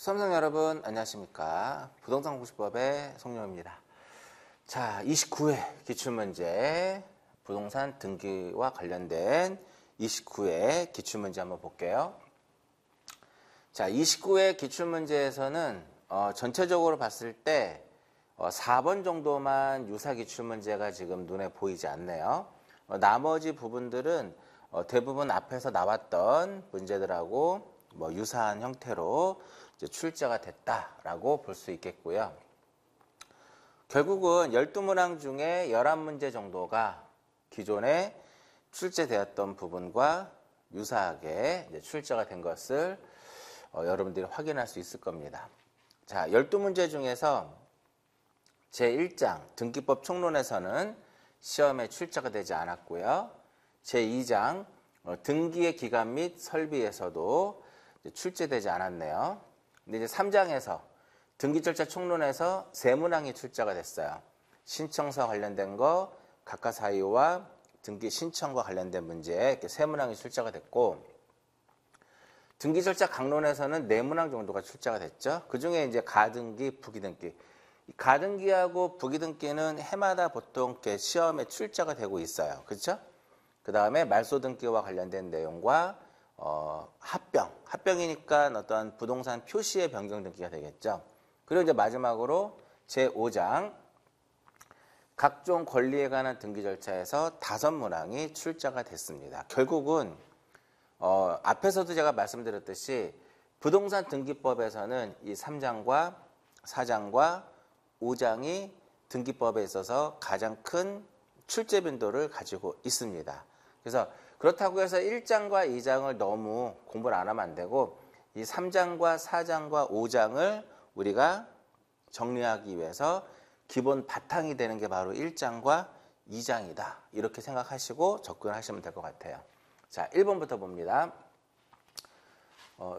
수험생 여러분 안녕하십니까. 부동산 공시법의 송영입니다. 자, 29회 기출문제, 부동산 등기와 관련된 29회 기출문제 한번 볼게요. 자, 29회 기출문제에서는 전체적으로 봤을 때 4번 정도만 유사 기출문제가 지금 눈에 보이지 않네요. 나머지 부분들은 대부분 앞에서 나왔던 문제들하고 유사한 형태로 이제 출제가 됐다라고 볼 수 있겠고요. 결국은 12문항 중에 11문제 정도가 기존에 출제되었던 부분과 유사하게 이제 출제가 된 것을 여러분들이 확인할 수 있을 겁니다. 자, 12문제 중에서 제1장 등기법 총론에서는 시험에 출제가 되지 않았고요. 제2장 등기의 기간 및 설비에서도 출제되지 않았네요. 근데 이제 3장에서 등기 절차 총론에서 세 문항이 출제가 됐어요. 신청서 관련된 거, 각하 사유와 등기 신청과 관련된 문제 이렇게 세 문항이 출제가 됐고, 등기 절차 강론에서는 네 문항 정도가 출제가 됐죠. 그 중에 이제 가등기, 부기등기. 가등기하고 부기등기는 해마다 보통 이렇게 시험에 출제가 되고 있어요. 그렇죠? 그 다음에 말소등기와 관련된 내용과 합병이니까 어떤 부동산 표시의 변경 등기가 되겠죠. 그리고 이제 마지막으로 제5장 각종 권리에 관한 등기 절차에서 5문항이 출제가 됐습니다. 결국은 앞에서도 제가 말씀드렸듯이 부동산 등기법에서는 이 3장과 4장과 5장이 등기법에 있어서 가장 큰 출제 빈도를 가지고 있습니다. 그래서 그렇다고 해서 1장과 2장을 너무 공부를 안 하면 안 되고 이 3장과 4장과 5장을 우리가 정리하기 위해서 기본 바탕이 되는 게 바로 1장과 2장이다. 이렇게 생각하시고 접근하시면 될 것 같아요. 자, 1번부터 봅니다.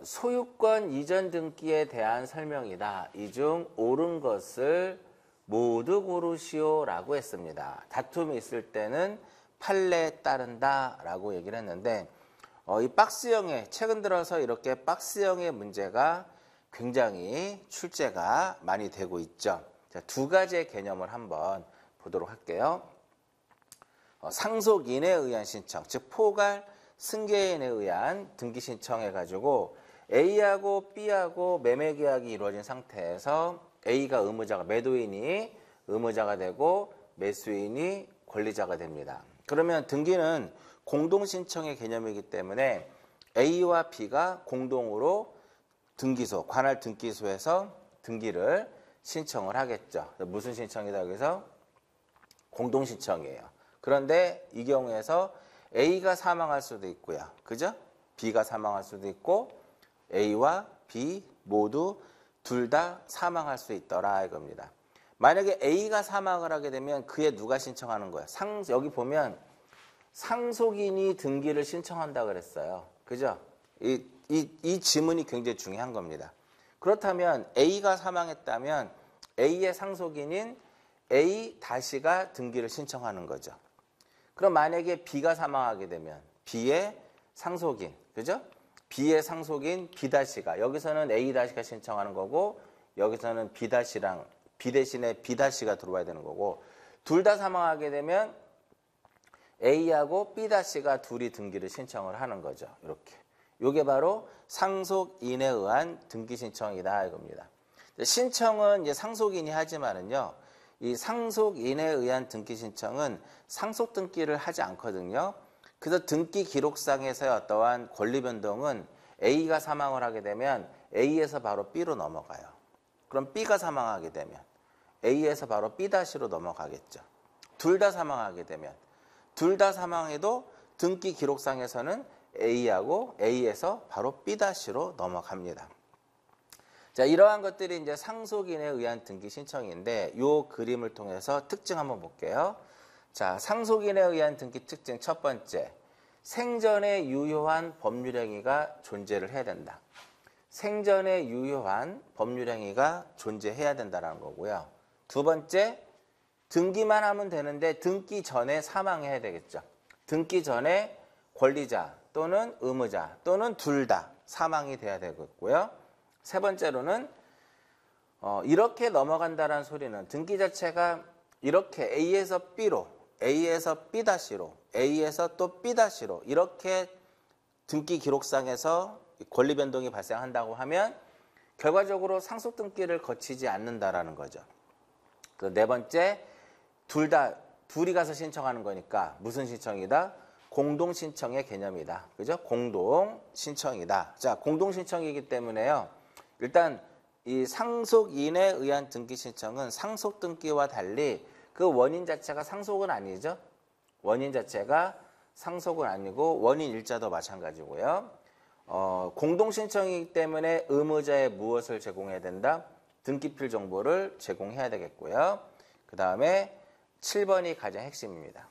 소유권 이전 등기에 대한 설명이다. 이 중 옳은 것을 모두 고르시오라고 했습니다. 다툼이 있을 때는 판례에 따른다 라고 얘기를 했는데 이 박스형의 최근 들어서 이렇게 박스형의 문제가 굉장히 출제가 많이 되고 있죠. 자, 두 가지의 개념을 한번 보도록 할게요. 상속인에 의한 신청, 즉 포괄 승계인에 의한 등기 신청해가지고 A하고 B하고 매매 계약이 이루어진 상태에서 A가 의무자가, 매도인이 의무자가 되고 매수인이 권리자가 됩니다. 그러면 등기는 공동신청의 개념이기 때문에 A와 B가 공동으로 등기소, 관할 등기소에서 등기를 신청을 하겠죠. 무슨 신청이다 여기서? 공동신청이에요. 그런데 이 경우에서 A가 사망할 수도 있고요. 그죠? B가 사망할 수도 있고 A와 B 모두 둘 다 사망할 수 있더라 이겁니다. 만약에 A가 사망을 하게 되면 그에 누가 신청하는 거야? 여기 보면 상속인이 등기를 신청한다 그랬어요. 그죠? 이 지문이 굉장히 중요한 겁니다. 그렇다면 A가 사망했다면 A의 상속인인 A-가 등기를 신청하는 거죠. 그럼 만약에 B가 사망하게 되면 B의 상속인, 그죠? B의 상속인 B-가 여기서는 A-가 신청하는 거고 여기서는 B-랑 B 대신에 B-가 들어와야 되는 거고 둘 다 사망하게 되면 A하고 B-가 둘이 등기를 신청을 하는 거죠. 이렇게. 이게 바로 상속인에 의한 등기 신청이다 이겁니다. 신청은 이제 상속인이 하지만은요. 이 상속인에 의한 등기 신청은 상속 등기를 하지 않거든요. 그래서 등기 기록상에서의 어떠한 권리 변동은 A가 사망을 하게 되면 A에서 바로 B로 넘어가요. 그럼 B가 사망하게 되면 A에서 바로 B-로 넘어가겠죠. 둘 다 사망하게 되면 둘 다 사망해도 등기 기록상에서는 A하고 A에서 바로 B-로 넘어갑니다. 자, 이러한 것들이 이제 상속인에 의한 등기 신청인데 이 그림을 통해서 특징 한번 볼게요. 자, 상속인에 의한 등기 특징 첫 번째, 생전에 유효한 법률행위가 존재를 해야 된다. 생전에 유효한 법률행위가 존재해야 된다는 거고요. 두 번째, 등기만 하면 되는데 등기 전에 사망해야 되겠죠. 등기 전에 권리자 또는 의무자 또는 둘 다 사망이 돼야 되겠고요. 세 번째로는 이렇게 넘어간다라는 소리는 등기 자체가 이렇게 A에서 B로, A에서 B-로, A에서 또 B-로 이렇게 등기 기록상에서 권리 변동이 발생한다고 하면 결과적으로 상속 등기를 거치지 않는다라는 거죠. 그 네 번째, 둘이 가서 신청하는 거니까 무슨 신청이다? 공동 신청의 개념이다. 그죠? 공동 신청이다. 자, 공동 신청이기 때문에요. 일단 이 상속인에 의한 등기 신청은 상속 등기와 달리 그 원인 자체가 상속은 아니죠. 원인 자체가 상속은 아니고 원인 일자도 마찬가지고요. 공동 신청이기 때문에 의무자에 무엇을 제공해야 된다? 등기필 정보를 제공해야 되겠고요. 그 다음에 7번이 가장 핵심입니다.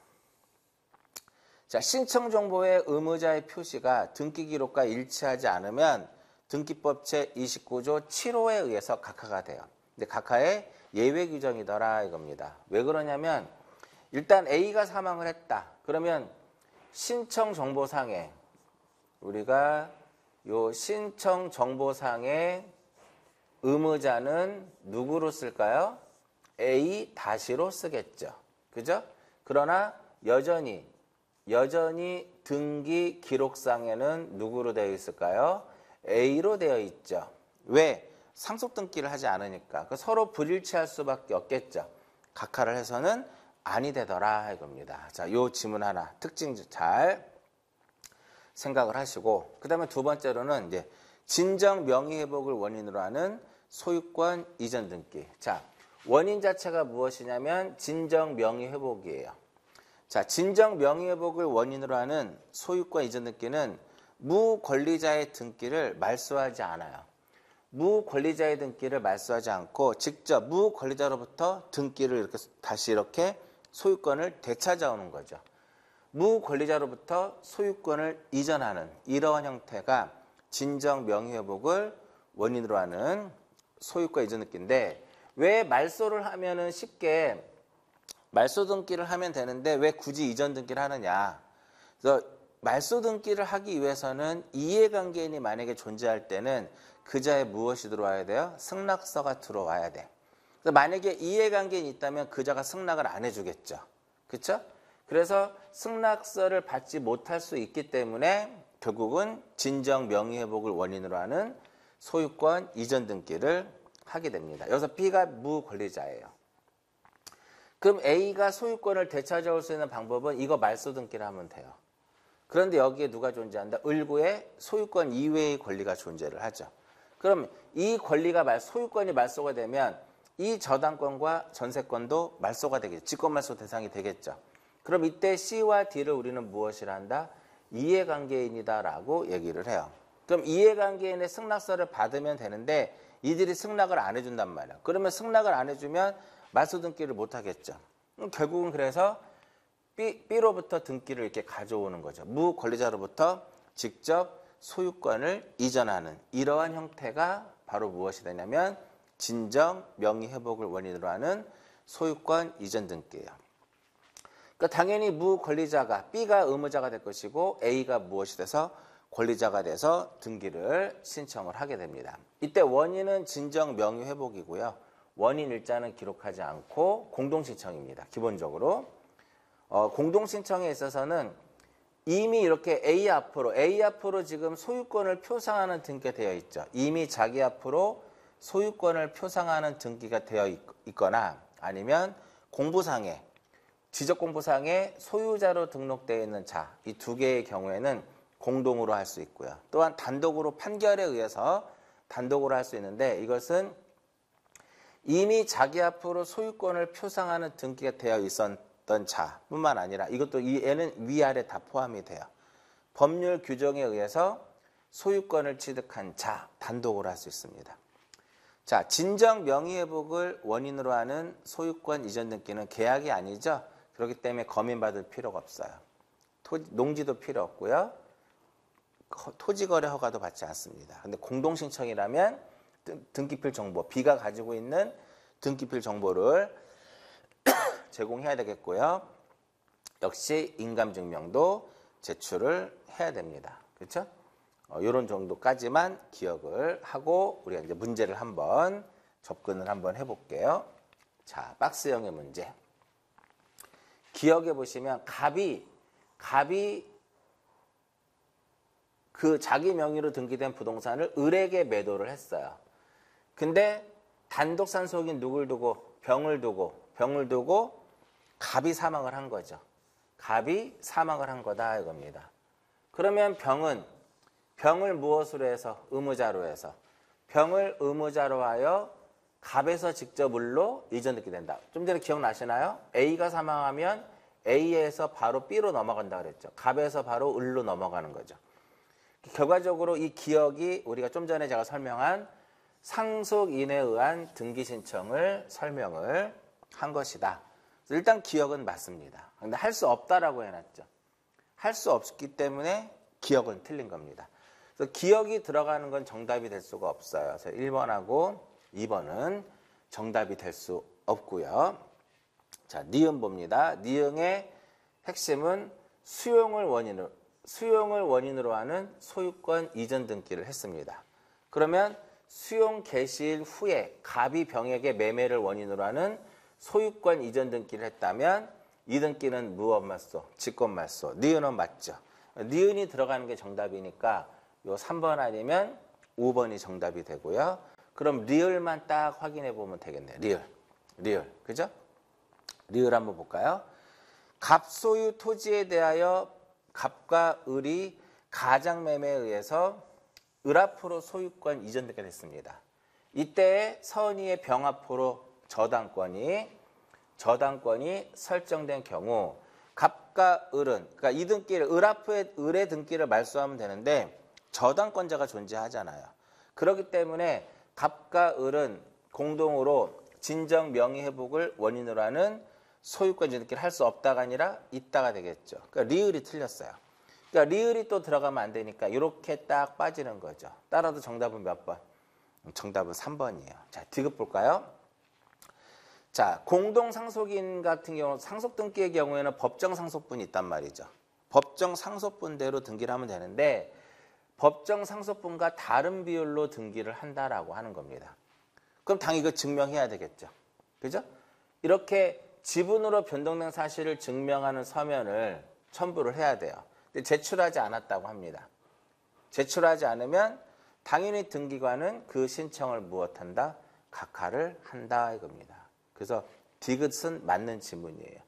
자, 신청 정보의 의무자의 표시가 등기 기록과 일치하지 않으면 등기법 제29조 7호에 의해서 각하가 돼요. 근데 각하의 예외 규정이더라 이겁니다. 왜 그러냐면 일단 A가 사망을 했다. 그러면 신청 정보상에 우리가 요 신청 정보상의 의무자는 누구로 쓸까요? A-로 쓰겠죠. 그죠? 그러나 여전히 등기 기록상에는 누구로 되어 있을까요? A로 되어 있죠. 왜? 상속 등기를 하지 않으니까. 서로 불일치할 수밖에 없겠죠. 각하를 해서는 아니 되더라 이겁니다. 자, 요 지문 하나 특징 잘 생각을 하시고, 그 다음에 두 번째로는 이제 진정 명의 회복을 원인으로 하는 소유권 이전 등기. 자, 원인 자체가 무엇이냐면 진정 명의 회복이에요. 자, 진정 명의 회복을 원인으로 하는 소유권 이전 등기는 무권리자의 등기를 말소하지 않아요. 무권리자의 등기를 말소하지 않고 직접 무권리자로부터 등기를 이렇게 다시 이렇게 소유권을 되찾아오는 거죠. 무권리자로부터 소유권을 이전하는 이러한 형태가 진정 명의회복을 원인으로 하는 소유권 이전 등기인데, 왜 말소를 하면은 쉽게 말소 등기를 하면 되는데 왜 굳이 이전 등기를 하느냐. 그래서 말소 등기를 하기 위해서는 이해관계인이 만약에 존재할 때는 그자에 무엇이 들어와야 돼요? 승낙서가 들어와야 돼. 그래서 만약에 이해관계인이 있다면 그자가 승낙을 안 해주겠죠. 그렇죠? 그래서 승낙서를 받지 못할 수 있기 때문에 결국은 진정 명의회복을 원인으로 하는 소유권 이전 등기를 하게 됩니다. 여기서 B가 무권리자예요. 그럼 A가 소유권을 되찾아올 수 있는 방법은 이거 말소 등기를 하면 돼요. 그런데 여기에 누가 존재한다? 을구에 소유권 이외의 권리가 존재를 하죠. 그럼 이 권리가 소유권이 말소가 되면 이 저당권과 전세권도 말소가 되겠죠. 직권말소 대상이 되겠죠. 그럼 이때 C와 D를 우리는 무엇이라 한다? 이해관계인이다라고 얘기를 해요. 그럼 이해관계인의 승낙서를 받으면 되는데 이들이 승낙을 안 해준단 말이야. 그러면 승낙을 안 해주면 말소 등기를 못 하겠죠. 결국은 그래서 B로부터 등기를 이렇게 가져오는 거죠. 무권리자로부터 직접 소유권을 이전하는 이러한 형태가 바로 무엇이 되냐면 진정 명의회복을 원인으로 하는 소유권 이전 등기예요. 그러니까 당연히 무권리자가 B가 의무자가 될 것이고 A가 무엇이 돼서 권리자가 돼서 등기를 신청을 하게 됩니다. 이때 원인은 진정 명의회복이고요. 원인 일자는 기록하지 않고 공동신청입니다. 기본적으로. 공동신청에 있어서는 이미 이렇게 A 앞으로 지금 소유권을 표상하는 등기가 되어 있죠. 이미 자기 앞으로 소유권을 표상하는 등기가 되어 있거나 아니면 공부상에 지적공부상에 소유자로 등록되어 있는 자, 이 두 개의 경우에는 공동으로 할 수 있고요. 또한 단독으로 판결에 의해서 단독으로 할 수 있는데 이것은 이미 자기 앞으로 소유권을 표상하는 등기가 되어 있었던 자뿐만 아니라 이것도 얘는 위아래 다 포함이 돼요. 법률 규정에 의해서 소유권을 취득한 자, 단독으로 할 수 있습니다. 자, 진정 명의회복을 원인으로 하는 소유권 이전 등기는 계약이 아니죠. 그렇기 때문에 검인받을 필요가 없어요. 농지도 필요 없고요. 토지거래 허가도 받지 않습니다. 근데 공동신청이라면 등기필 정보, B가 가지고 있는 등기필 정보를 제공해야 되겠고요. 역시 인감증명도 제출을 해야 됩니다. 그렇죠? 이런 정도까지만 기억을 하고 우리가 이제 문제를 한번 접근을 한번 해볼게요. 자, 박스형의 문제. 기억해 보시면 갑이 그 자기 명의로 등기된 부동산을 을에게 매도를 했어요. 근데 단독 상속인 누굴 두고 병을 두고 갑이 사망을 한 거죠. 갑이 사망을 한 거다 이겁니다. 그러면 병을 무엇으로 해서? 의무자로 해서. 병을 의무자로 하여 갑에서 직접 을로 이전듣게 된다. 좀 전에 기억나시나요? A가 사망하면 A에서 바로 B로 넘어간다 그랬죠. 갑에서 바로 을로 넘어가는 거죠. 결과적으로 이 기억이 우리가 좀 전에 제가 설명한 상속인에 의한 등기 신청을 설명을 한 것이다. 일단 기억은 맞습니다. 근데 할 수 없다라고 해놨죠. 할 수 없기 때문에 기억은 틀린 겁니다. 그래서 기억이 들어가는 건 정답이 될 수가 없어요. 그래서 1번하고 2번은 정답이 될 수 없고요. 자, 니은 봅니다. 니은의 핵심은 수용을 원인으로 하는 소유권 이전 등기를 했습니다. 그러면 수용 개시일 후에 갑이 병에게 매매를 원인으로 하는 소유권 이전 등기를 했다면 이 등기는 무엇말소? 직권말소. 니은은 맞죠. 니은이 들어가는 게 정답이니까 요 3번 아니면 5번이 정답이 되고요. 그럼 리을만 딱 확인해 보면 되겠네요. 리을. 그죠? 리을 한번 볼까요? 갑소유 토지에 대하여 갑과 을이 가장매매에 의해서 을 앞으로 소유권 이전되게 됐습니다. 이때 선의의 병 앞으로 저당권이 설정된 경우 갑과 을은, 그러니까 이 등기를 을 앞에 을의 등기를 말소하면 되는데 저당권자가 존재하잖아요. 그렇기 때문에 갑과 을은 공동으로 진정 명의 회복을 원인으로 하는 소유권 이전 등기를 할 수 없다가 아니라 있다가 되겠죠. 그러니까 리을이 틀렸어요. 그러니까 리을이 또 들어가면 안 되니까 이렇게 딱 빠지는 거죠. 따라서 정답은 몇 번? 정답은 3번이에요. 자, 디귿 볼까요? 자, 공동 상속인 같은 경우 상속 등기의 경우에는 법정 상속분이 있단 말이죠. 법정 상속분대로 등기를 하면 되는데 법정 상속분과 다른 비율로 등기를 한다라고 하는 겁니다. 그럼 당연히 이거 증명해야 되겠죠. 그죠? 이렇게 지분으로 변동된 사실을 증명하는 서면을 첨부를 해야 돼요. 근데 제출하지 않았다고 합니다. 제출하지 않으면 당연히 등기관은 그 신청을 무엇한다? 각하를 한다 이겁니다. 그래서 디귿은 맞는 지문이에요.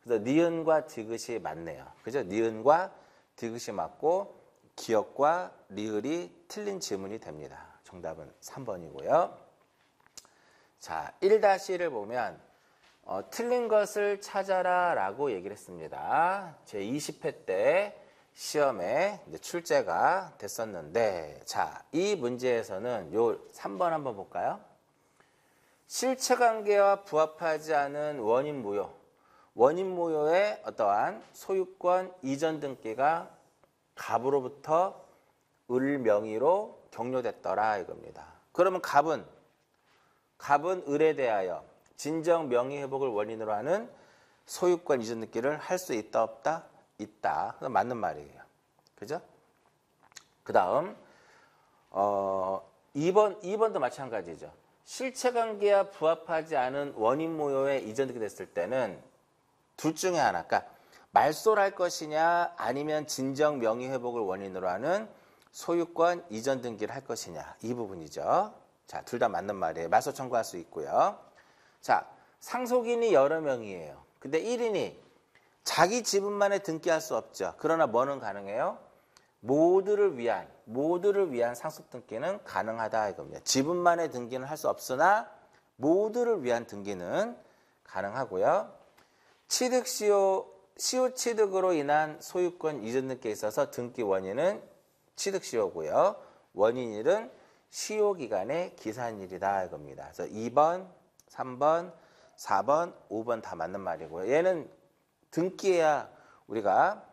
그래서 니은과 디귿이 맞네요. 그죠? 니은과 디귿이 맞고 기억과 리을이 틀린 지문이 됩니다. 정답은 3번이고요. 자, 1-1을 보면 틀린 것을 찾아라 라고 얘기를 했습니다. 제 20회 때 시험에 이제 출제가 됐었는데, 자, 이 문제에서는 요 3번 한번 볼까요? 실체관계와 부합하지 않은 원인 무효의 어떠한 소유권 이전 등기가 갑으로부터 을 명의로 격려됐더라 이겁니다. 그러면 갑은 을에 대하여 진정 명의 회복을 원인으로 하는 소유권 이전 등기를 할 수 있다 없다? 있다. 맞는 말이에요. 그죠? 그 다음 2번도 마찬가지죠. 실체관계와 부합하지 않은 원인 무효의 이전 등기 됐을 때는 둘 중에 하나, 그러니까 말소를 할 것이냐 아니면 진정 명의 회복을 원인으로 하는 소유권 이전 등기를 할 것이냐, 이 부분이죠. 자, 둘 다 맞는 말이에요. 말소 청구할 수 있고요. 자, 상속인이 여러 명이에요. 근데 1인이 자기 지분만에 등기할 수 없죠. 그러나 뭐는 가능해요? 모두를 위한 상속 등기는 가능하다 이겁니다. 지분만의 등기는 할 수 없으나 모두를 위한 등기는 가능하고요. 시효 취득으로 인한 소유권 이전 등기에 있어서 등기 원인은 취득시효고요. 원인일은 시효기간의 기산일이다 이겁니다. 그래서 2번, 3번, 4번, 5번 다 맞는 말이고요. 얘는 등기해야 우리가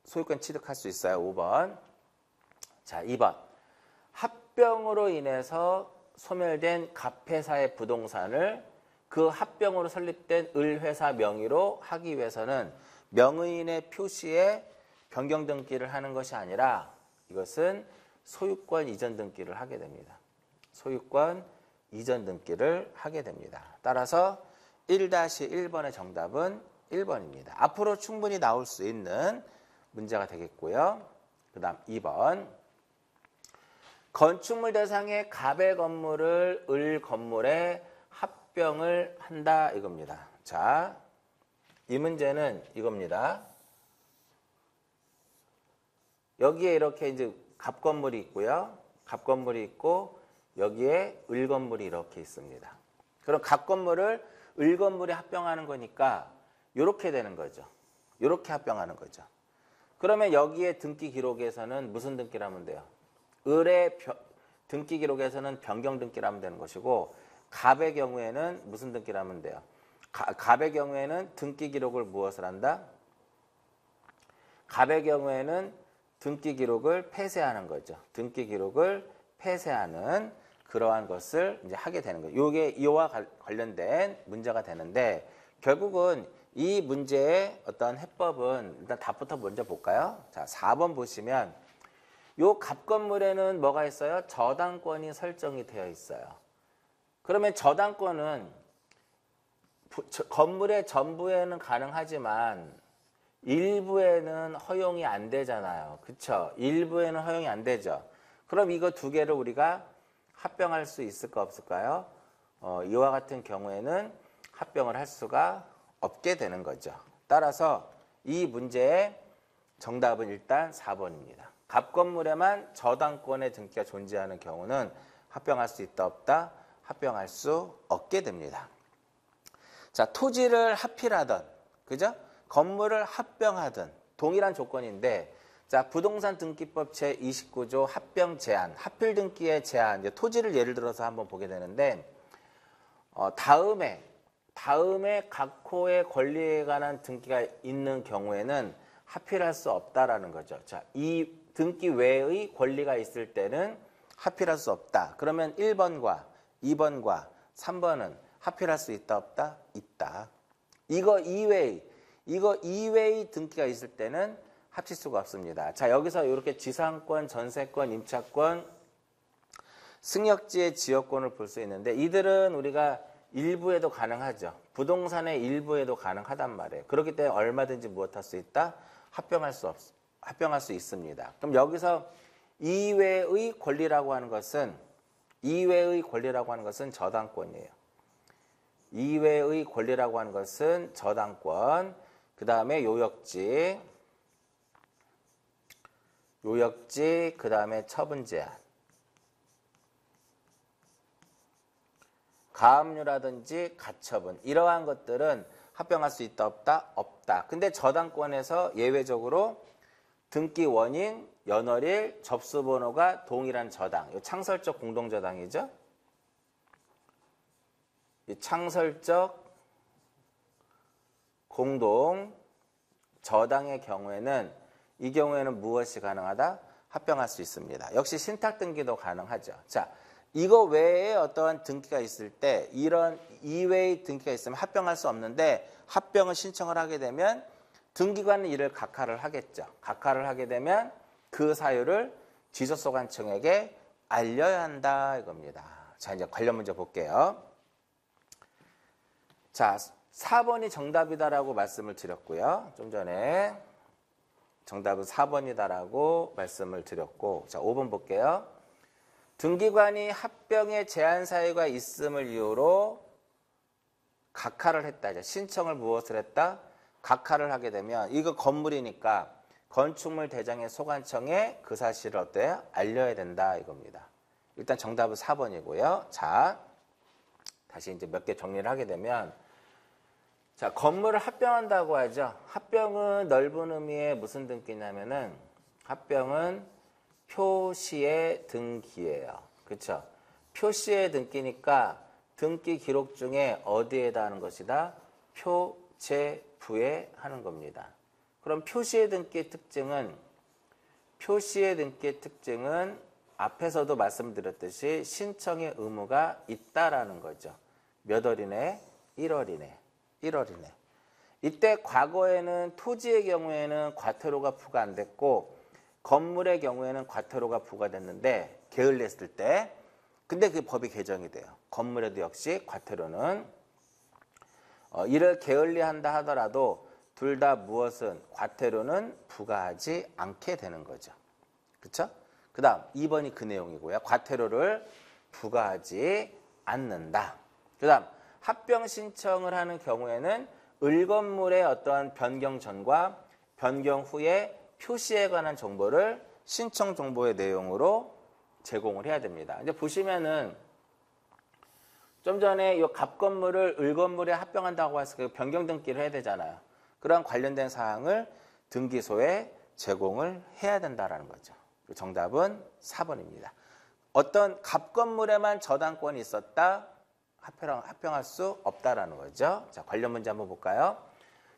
소유권 취득할 수 있어요. 5번. 자, 2번. 합병으로 인해서 소멸된 갑회사의 부동산을 그 합병으로 설립된 을회사 명의로 하기 위해서는 명의인의 표시에 변경 등기를 하는 것이 아니라 이것은 소유권 이전 등기를 하게 됩니다. 소유권 이전 등기를 하게 됩니다. 따라서 1-1번의 정답은 1번입니다. 앞으로 충분히 나올 수 있는 문제가 되겠고요. 그 다음 2번. 건축물 대상의 갑의 건물을 을 건물에 합병을 한다 이겁니다. 자, 이 문제는 이겁니다. 여기에 이렇게 이제 갑 건물이 있고요. 갑 건물이 있고 여기에 을 건물이 이렇게 있습니다. 그럼 갑 건물을 을 건물에 합병하는 거니까 이렇게 되는 거죠. 이렇게 합병하는 거죠. 그러면 여기에 등기 기록에서는 무슨 등기를 하면 돼요? 을의 등기 기록에서는 변경 등기를 하면 되는 것이고 갑의 경우에는 무슨 등기를 하면 돼요? 갑의 경우에는 등기 기록을 무엇을 한다? 갑의 경우에는 등기 기록을 폐쇄하는 거죠. 등기 기록을 폐쇄하는 그러한 것을 이제 하게 되는 거예요. 이게 이와 관련된 문제가 되는데 결국은 이 문제의 어떤 해법은 일단 답부터 먼저 볼까요? 자, 4번 보시면 요 갑 건물에는 뭐가 있어요? 저당권이 설정이 되어 있어요. 그러면 저당권은 건물의 전부에는 가능하지만 일부에는 허용이 안 되잖아요. 그렇죠? 일부에는 허용이 안 되죠. 그럼 이거 두 개를 우리가 합병할 수 있을까 없을까요? 이와 같은 경우에는 합병을 할 수가 없게 되는 거죠. 따라서 이 문제의 정답은 일단 4번입니다. 갑 건물에만 저당권의 등기가 존재하는 경우는 합병할 수 있다 없다? 합병할 수 없게 됩니다. 자, 토지를 합필하던, 그죠? 건물을 합병하던 동일한 조건인데, 자, 부동산 등기법 제29조 합병 제한, 합필 등기의 제한, 이제 토지를 예를 들어서 한번 보게 되는데, 다음에 각 호의 권리에 관한 등기가 있는 경우에는 합필할 수 없다라는 거죠. 자, 이 등기 외의 권리가 있을 때는 합필할 수 없다. 그러면 1번과 2번과 3번은 합필할 수 있다 없다? 있다. 이거 이외의 등기가 있을 때는 합칠 수가 없습니다. 자, 여기서 이렇게 지상권, 전세권, 임차권, 승역지의 지역권을 볼 수 있는데 이들은 우리가 일부에도 가능하죠. 부동산의 일부에도 가능하단 말이에요. 그렇기 때문에 얼마든지 무엇할 수 있다? 합병할 수 있습니다. 그럼 여기서 이외의 권리라고 하는 것은 저당권이에요. 이외의 권리라고 하는 것은 저당권, 그 다음에 요역지, 그 다음에 처분 제한, 가압류라든지 가처분, 이러한 것들은 합병할 수 있다 없다? 없다. 근데 저당권에서 예외적으로 등기 원인, 연월일, 접수번호가 동일한 저당, 이 창설적 공동저당이죠. 이 창설적 공동 저당의 경우에는 이 경우에는 무엇이 가능하다? 합병할 수 있습니다. 역시 신탁 등기도 가능하죠. 자, 이거 외에 어떠한 등기가 있을 때 이런 이외의 등기가 있으면 합병할 수 없는데 합병을 신청을 하게 되면 등기관은 이를 각하를 하겠죠. 각하를 하게 되면 그 사유를 지적소관청에게 알려야 한다 이겁니다. 자, 이제 관련 문제 볼게요. 자, 4번이 정답이다라고 말씀을 드렸고요. 좀 전에 정답은 4번이다라고 말씀을 드렸고, 자, 5번 볼게요. 등기관이 합병의 제한 사유가 있음을 이유로 각하를 했다. 신청을 무엇을 했다? 각하를 하게 되면 이거 건물이니까 건축물 대장의 소관청에 그 사실을 어때요? 알려야 된다 이겁니다. 일단 정답은 4번이고요. 자, 다시 이제 몇 개 정리를 하게 되면, 자, 건물을 합병한다고 하죠. 합병은 넓은 의미의 무슨 등기냐면은 합병은 표시의 등기예요. 그렇죠? 표시의 등기니까 등기 기록 중에 어디에다 하는 것이다? 표제부에 하는 겁니다. 그럼 표시의 등기의 특징은 앞에서도 말씀드렸듯이 신청의 의무가 있다라는 거죠. 몇 월이네? 1월이네. 이때 과거에는 토지의 경우에는 과태료가 부과 안 됐고 건물의 경우에는 과태료가 부과됐는데 게을리했을 때 근데 그 법이 개정이 돼요. 건물에도 역시 과태료는 이를 게을리한다 하더라도 둘 다 무엇은 과태료는 부과하지 않게 되는 거죠. 그렇죠? 그 다음 2번이 그 내용이고요. 과태료를 부과하지 않는다. 그 다음 합병 신청을 하는 경우에는 을건물의 어떠한 변경 전과 변경 후에 표시에 관한 정보를 신청 정보의 내용으로 제공을 해야 됩니다. 이제 보시면은 좀 전에 이 갑건물을 을건물에 합병한다고 해서 그 변경 등기를 해야 되잖아요. 그런 관련된 사항을 등기소에 제공을 해야 된다라는 거죠. 정답은 4번입니다. 어떤 갑건물에만 저당권이 있었다. 합병할 수 없다라는 거죠. 자, 관련 문제 한번 볼까요?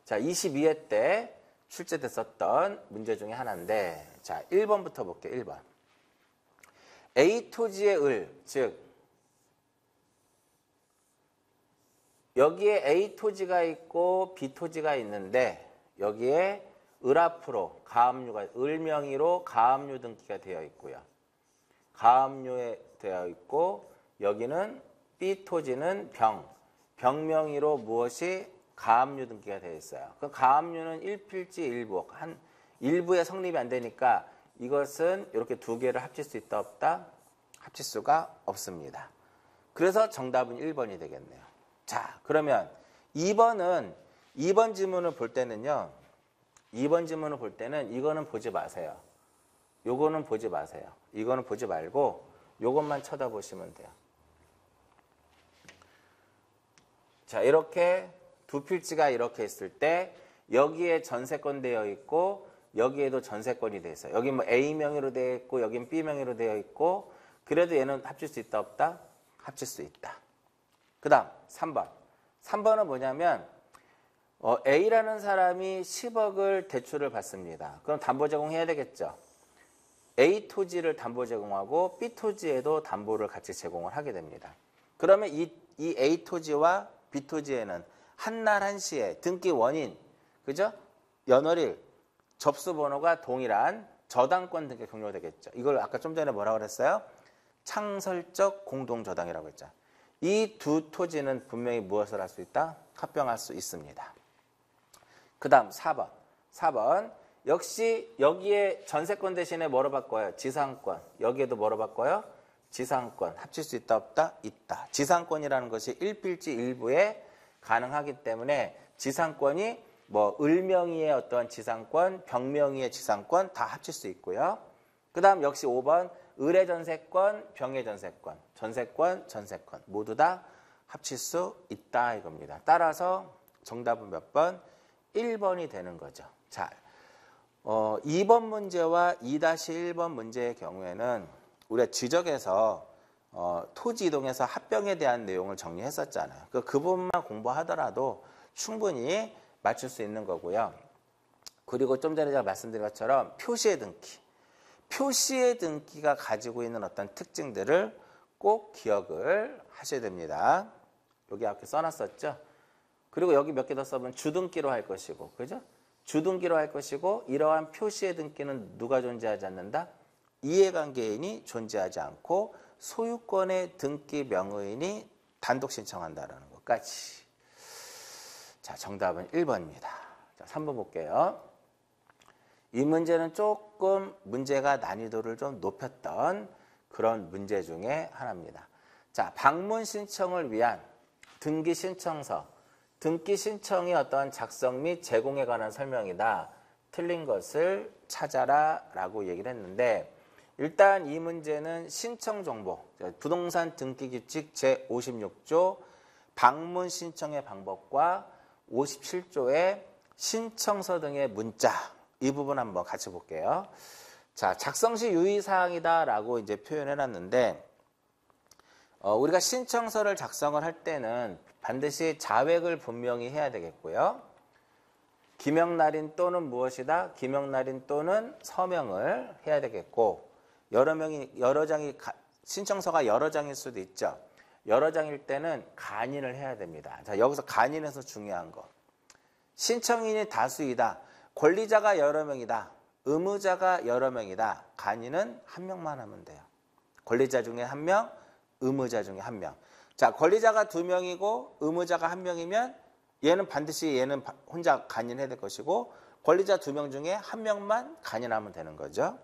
자, 22회 때 출제됐었던 문제 중에 하나인데, 자, 1번부터 볼게요. 1번. A 토지의 을, 즉 여기에 A 토지가 있고 B 토지가 있는데 여기에 을 앞으로 가압류가 을 명의로 가압류 등기가 되어 있고요. 가압류에 되어 있고 여기는 B 토지는 병 명의로 무엇이 가압류 등기가 되어 있어요. 그 가압류는 일필지 일부, 한 일부에 성립이 안 되니까 이것은 이렇게 두 개를 합칠 수 있다 없다? 합칠 수가 없습니다. 그래서 정답은 1번이 되겠네요. 자, 그러면 2번 지문을 볼 때는요. 2번 지문을 볼 때는 이거는 보지 마세요. 요거는 보지 마세요. 이거는 보지 말고 요것만 쳐다보시면 돼요. 자, 이렇게 두 필지가 이렇게 있을 때 여기에 전세권 되어 있고 여기에도 전세권이 되어 있어요. 여기 뭐 A 명의로 되어 있고 여긴 B 명의로 되어 있고 그래도 얘는 합칠 수 있다 없다? 합칠 수 있다. 그 다음 3번. 3번은 뭐냐면 A라는 사람이 10억을 대출을 받습니다. 그럼 담보 제공해야 되겠죠. A 토지를 담보 제공하고 B 토지에도 담보를 같이 제공을 하게 됩니다. 그러면 이 A 토지와 B 토지에는 한날 한시에 등기 원인, 그죠? 연월일, 접수번호가 동일한 저당권 등기가 경료되겠죠. 이걸 아까 좀 전에 뭐라고 그랬어요? 창설적 공동저당이라고 했죠. 이 두 토지는 분명히 무엇을 할 수 있다? 합병할 수 있습니다. 그 다음 4번. 4번. 역시 여기에 전세권 대신에 뭐로 바꿔요? 지상권. 여기에도 뭐로 바꿔요? 지상권. 합칠 수 있다 없다? 있다. 지상권이라는 것이 일필지 일부에 가능하기 때문에 지상권이 뭐 을명의의 어떤 지상권, 병명의의 지상권 다 합칠 수 있고요. 그 다음 역시 5번. 을의 전세권, 병의 전세권, 전세권 모두 다 합칠 수 있다 이겁니다. 따라서 정답은 몇 번? 1번이 되는 거죠. 자, 2번 문제와 2-1번 문제의 경우에는 우리가 지적에서 토지 이동에서 합병에 대한 내용을 정리했었잖아요. 그 부분만 공부하더라도 충분히 맞출 수 있는 거고요. 그리고 좀 전에 제가 말씀드린 것처럼 표시의 등기. 표시의 등기가 가지고 있는 어떤 특징들을 꼭 기억을 하셔야 됩니다. 여기 앞에 써놨었죠? 그리고 여기 몇 개 더 써보면 주등기로 할 것이고, 그죠? 주등기로 할 것이고, 이러한 표시의 등기는 누가 존재하지 않는다? 이해관계인이 존재하지 않고 소유권의 등기 명의인이 단독 신청한다라는 것까지. 자, 정답은 1번입니다. 자, 3번 볼게요. 이 문제는 조금 문제가 난이도를 좀 높였던 그런 문제 중에 하나입니다. 자, 방문 신청을 위한 등기 신청서. 등기 신청이 어떤 작성 및 제공에 관한 설명이다. 틀린 것을 찾아라 라고 얘기를 했는데 일단 이 문제는 신청 정보, 부동산 등기 규칙 제56조 방문 신청의 방법과 57조의 신청서 등의 문자 이 부분 한번 같이 볼게요. 자, 작성 시 유의사항이다라고 이제 표현해 놨는데, 우리가 신청서를 작성을 할 때는 반드시 자획을 분명히 해야 되겠고요. 기명날인 또는 무엇이다? 기명날인 또는 서명을 해야 되겠고, 여러 장이, 신청서가 여러 장일 수도 있죠. 여러 장일 때는 간인을 해야 됩니다. 자, 여기서 간인에서 중요한 거. 신청인이 다수이다. 권리자가 여러 명이다. 의무자가 여러 명이다. 간이는 한 명만 하면 돼요. 권리자 중에 한 명, 의무자 중에 한 명. 자, 권리자가 2명이고 의무자가 1명이면 얘는 반드시 얘는 혼자 간인해야 될 것이고 권리자 2명 중에 1명만 간인하면 되는 거죠.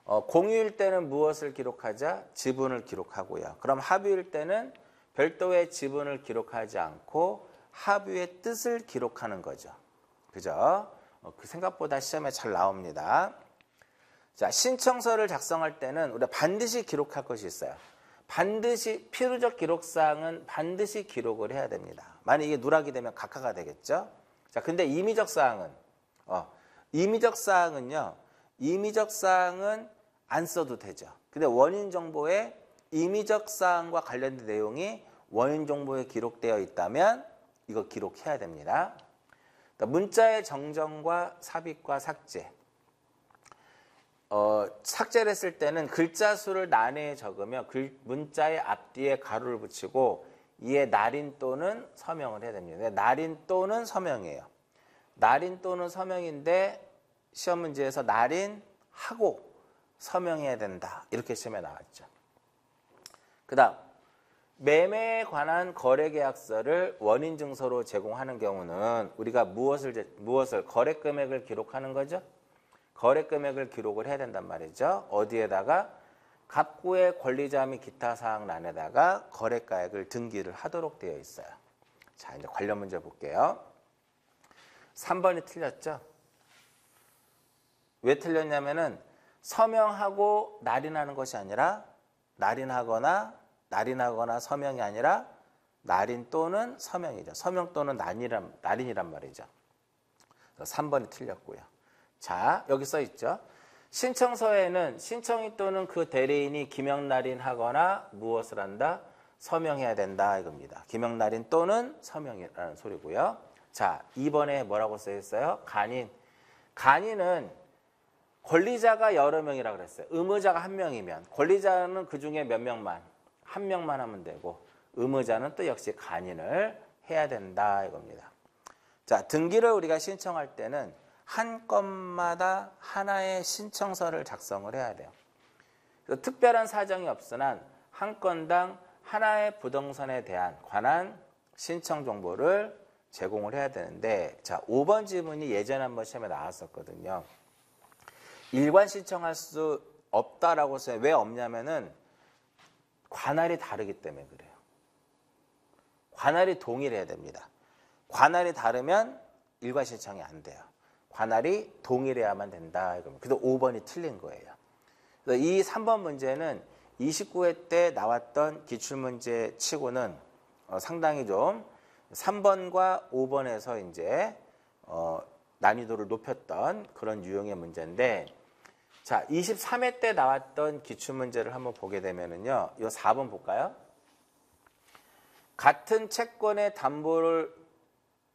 공유일 때는 무엇을 기록하자? 지분을 기록하고요. 그럼 합유일 때는 별도의 지분을 기록하지 않고 합유의 뜻을 기록하는 거죠. 그죠? 그 생각보다 시험에 잘 나옵니다. 자, 신청서를 작성할 때는 우리가 반드시 기록할 것이 있어요. 반드시 필요적 기록사항은 반드시 기록을 해야 됩니다. 만약 이게 누락이 되면 각하가 되겠죠. 자, 근데 임의적 사항은 임의적 사항은 안 써도 되죠. 근데 원인 정보에 임의적 사항과 관련된 내용이 원인 정보에 기록되어 있다면 이거 기록해야 됩니다. 문자의 정정과 삽입과 삭제. 삭제를 했을 때는 글자 수를 난해에 적으며 문자의 앞뒤에 가로를 붙이고 이에 날인 또는 서명을 해야 됩니다. 날인 또는 서명이에요. 날인 또는 서명인데 시험 문제에서 날인하고 서명해야 된다. 이렇게 시험에 나왔죠. 그 다음 매매에 관한 거래계약서를 원인증서로 제공하는 경우는 우리가 무엇을 거래금액을 기록하는 거죠? 거래금액을 기록을 해야 된단 말이죠. 어디에다가 갑구의 권리자 및 기타 사항란에다가 거래가액을 등기를 하도록 되어 있어요. 자, 이제 관련 문제 볼게요. 3번이 틀렸죠? 왜 틀렸냐면은 서명하고 날인하는 것이 아니라 날인하거나 서명이 아니라 날인 또는 서명이죠. 서명 또는 날인이란 말이죠. 3번이 틀렸고요. 자, 여기 써 있죠. 신청서에는 신청인 또는 그 대리인이 기명날인하거나 무엇을 한다? 서명해야 된다 이겁니다. 기명날인 또는 서명이라는 소리고요. 자, 2번에 뭐라고 써 있어요? 간인. 간인은 권리자가 여러 명이라고 그랬어요. 의무자가 1명이면 권리자는 그중에 몇 명만, 1명만 하면 되고 의무자는 또 역시 간인을 해야 된다 이겁니다. 자, 등기를 우리가 신청할 때는 한 건마다 하나의 신청서를 작성을 해야 돼요. 특별한 사정이 없으나 한 건당 하나의 부동산에 대한 관한 신청 정보를 제공을 해야 되는데, 자, 5번 지문이 예전에 한번 시험에 나왔었거든요. 일괄 신청할 수 없다라고 써요. 왜 없냐면은 관할이 다르기 때문에 그래요. 관할이 동일해야 됩니다. 관할이 다르면 일괄 신청이 안 돼요. 관할이 동일해야만 된다. 그래서 5번이 틀린 거예요. 그래서 이 3번 문제는 29회 때 나왔던 기출문제 치고는 상당히 좀 3번과 5번에서 이제 난이도를 높였던 그런 유형의 문제인데, 자, 23회 때 나왔던 기출문제를 한번 보게 되면은요, 이 4번 볼까요? 같은 채권의 담보를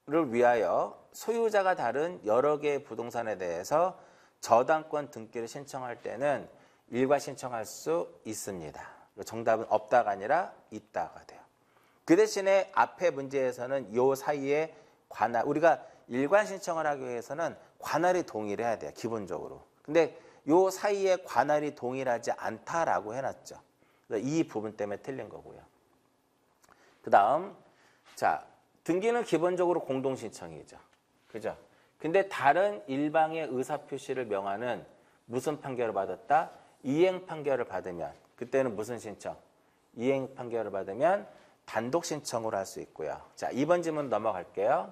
위하여 소유자가 다른 여러 개의 부동산에 대해서 저당권 등기를 신청할 때는 일괄 신청할 수 있습니다. 정답은 없다가 아니라 있다가 돼요. 그 대신에 앞에 문제에서는 이 사이에 관할, 우리가 일괄 신청을 하기 위해서는 관할이 동일해야 돼요. 기본적으로. 근데 이 사이에 관할이 동일하지 않다라고 해놨죠. 이 부분 때문에 틀린 거고요. 그 다음, 자, 등기는 기본적으로 공동신청이죠. 그죠? 근데 다른 일방의 의사표시를 명하는 무슨 판결을 받았다? 이행 판결을 받으면, 그때는 무슨 신청? 이행 판결을 받으면 단독 신청으로 할 수 있고요. 자, 2번 질문 넘어갈게요.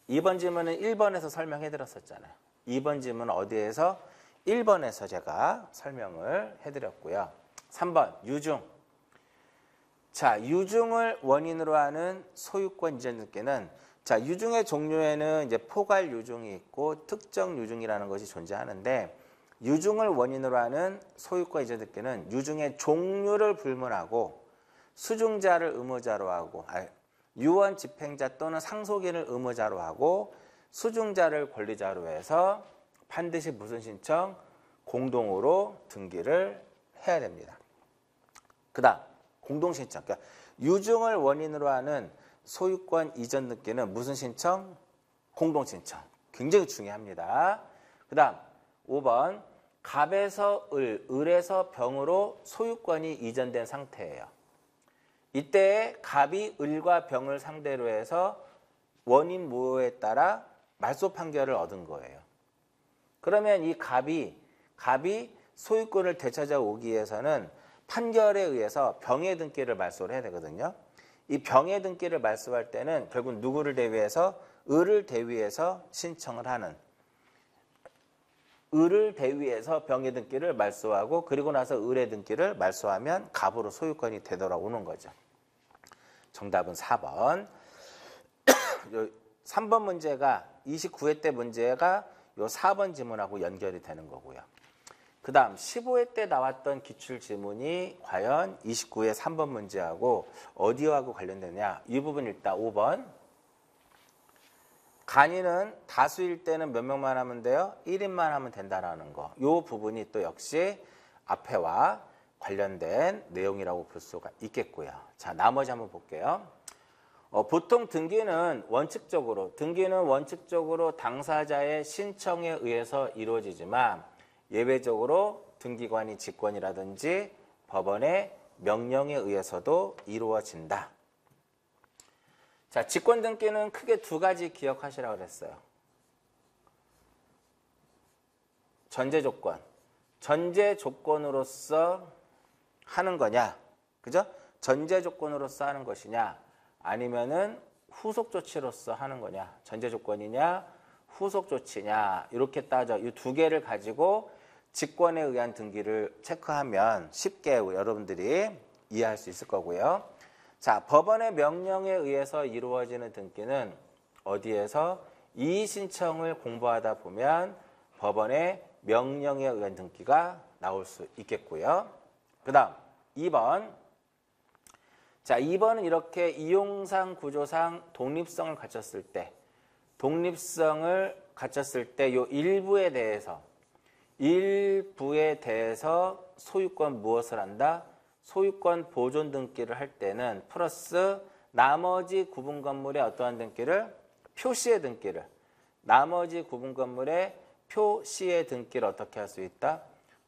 2번 질문은 1번에서 설명해드렸었잖아요. 2번 질문은 어디에서? 1번에서 제가 설명을 해드렸고요. 3번, 유증. 자, 유증을 원인으로 하는 소유권 이전 등기는, 자, 유증의 종류에는 이제 포괄 유증이 있고 특정 유증이라는 것이 존재하는데, 유증을 원인으로 하는 소유권 이전 등기는 유증의 종류를 불문하고 수증자를 의무자로 하고, 유언 집행자 또는 상속인을 의무자로 하고 수증자를 권리자로 해서 반드시 무슨 신청? 공동으로 등기를 해야 됩니다. 그 다음 공동신청. 그러니까 유증을 원인으로 하는 소유권 이전 등기는 무슨 신청? 공동신청. 굉장히 중요합니다. 그 다음 5번 갑에서 을에서 병으로 소유권이 이전된 상태예요. 이때 갑이 을과 병을 상대로 해서 원인 무효에 따라 말소 판결을 얻은 거예요. 그러면 이 갑이 소유권을 되찾아오기 위해서는 판결에 의해서 병의 등기를 말소를 해야 되거든요. 이 병의 등기를 말소할 때는 결국 누구를 대위해서? 을을 대위해서 신청을 하는, 을을 대위해서 병의 등기를 말소하고 그리고 나서 을의 등기를 말소하면 갑으로 소유권이 되돌아오는 거죠. 정답은 4번. 3번 문제가 29회 때 문제가 요 4번 지문하고 연결이 되는 거고요. 그 다음 15회 때 나왔던 기출지문이 과연 29회 3번 문제하고 어디하고 관련되냐. 이 부분 일단 5번. 간이는 다수일 때는 몇 명만 하면 돼요? 1인만 하면 된다는 거. 이 부분이 또 역시 앞에와 관련된 내용이라고 볼 수가 있겠고요. 자, 나머지 한번 볼게요. 보통 등기는 원칙적으로 당사자의 신청에 의해서 이루어지지만 예외적으로 등기관이 직권이라든지 법원의 명령에 의해서도 이루어진다. 자, 직권 등기는 크게 두 가지 기억하시라고 그랬어요. 전제 조건. 전제 조건으로서 하는 거냐? 그죠? 전제 조건으로서 하는 것이냐? 아니면은 후속 조치로서 하는 거냐? 전제 조건이냐? 후속 조치냐? 이렇게 따져. 이 두 개를 가지고 직권에 의한 등기를 체크하면 쉽게 여러분들이 이해할 수 있을 거고요. 자, 법원의 명령에 의해서 이루어지는 등기는 어디에서 이의 신청을 공부하다 보면 법원의 명령에 의한 등기가 나올 수 있겠고요. 그 다음 2번. 자, 2번은 이렇게 이용상 구조상 독립성을 갖췄을 때 요 일부에 대해서 소유권 무엇을 한다? 소유권 보존 등기를 할 때는 플러스 나머지 구분 건물의 어떠한 등기를? 표시의 등기를. 나머지 구분 건물의 표시의 등기를 어떻게 할 수 있다?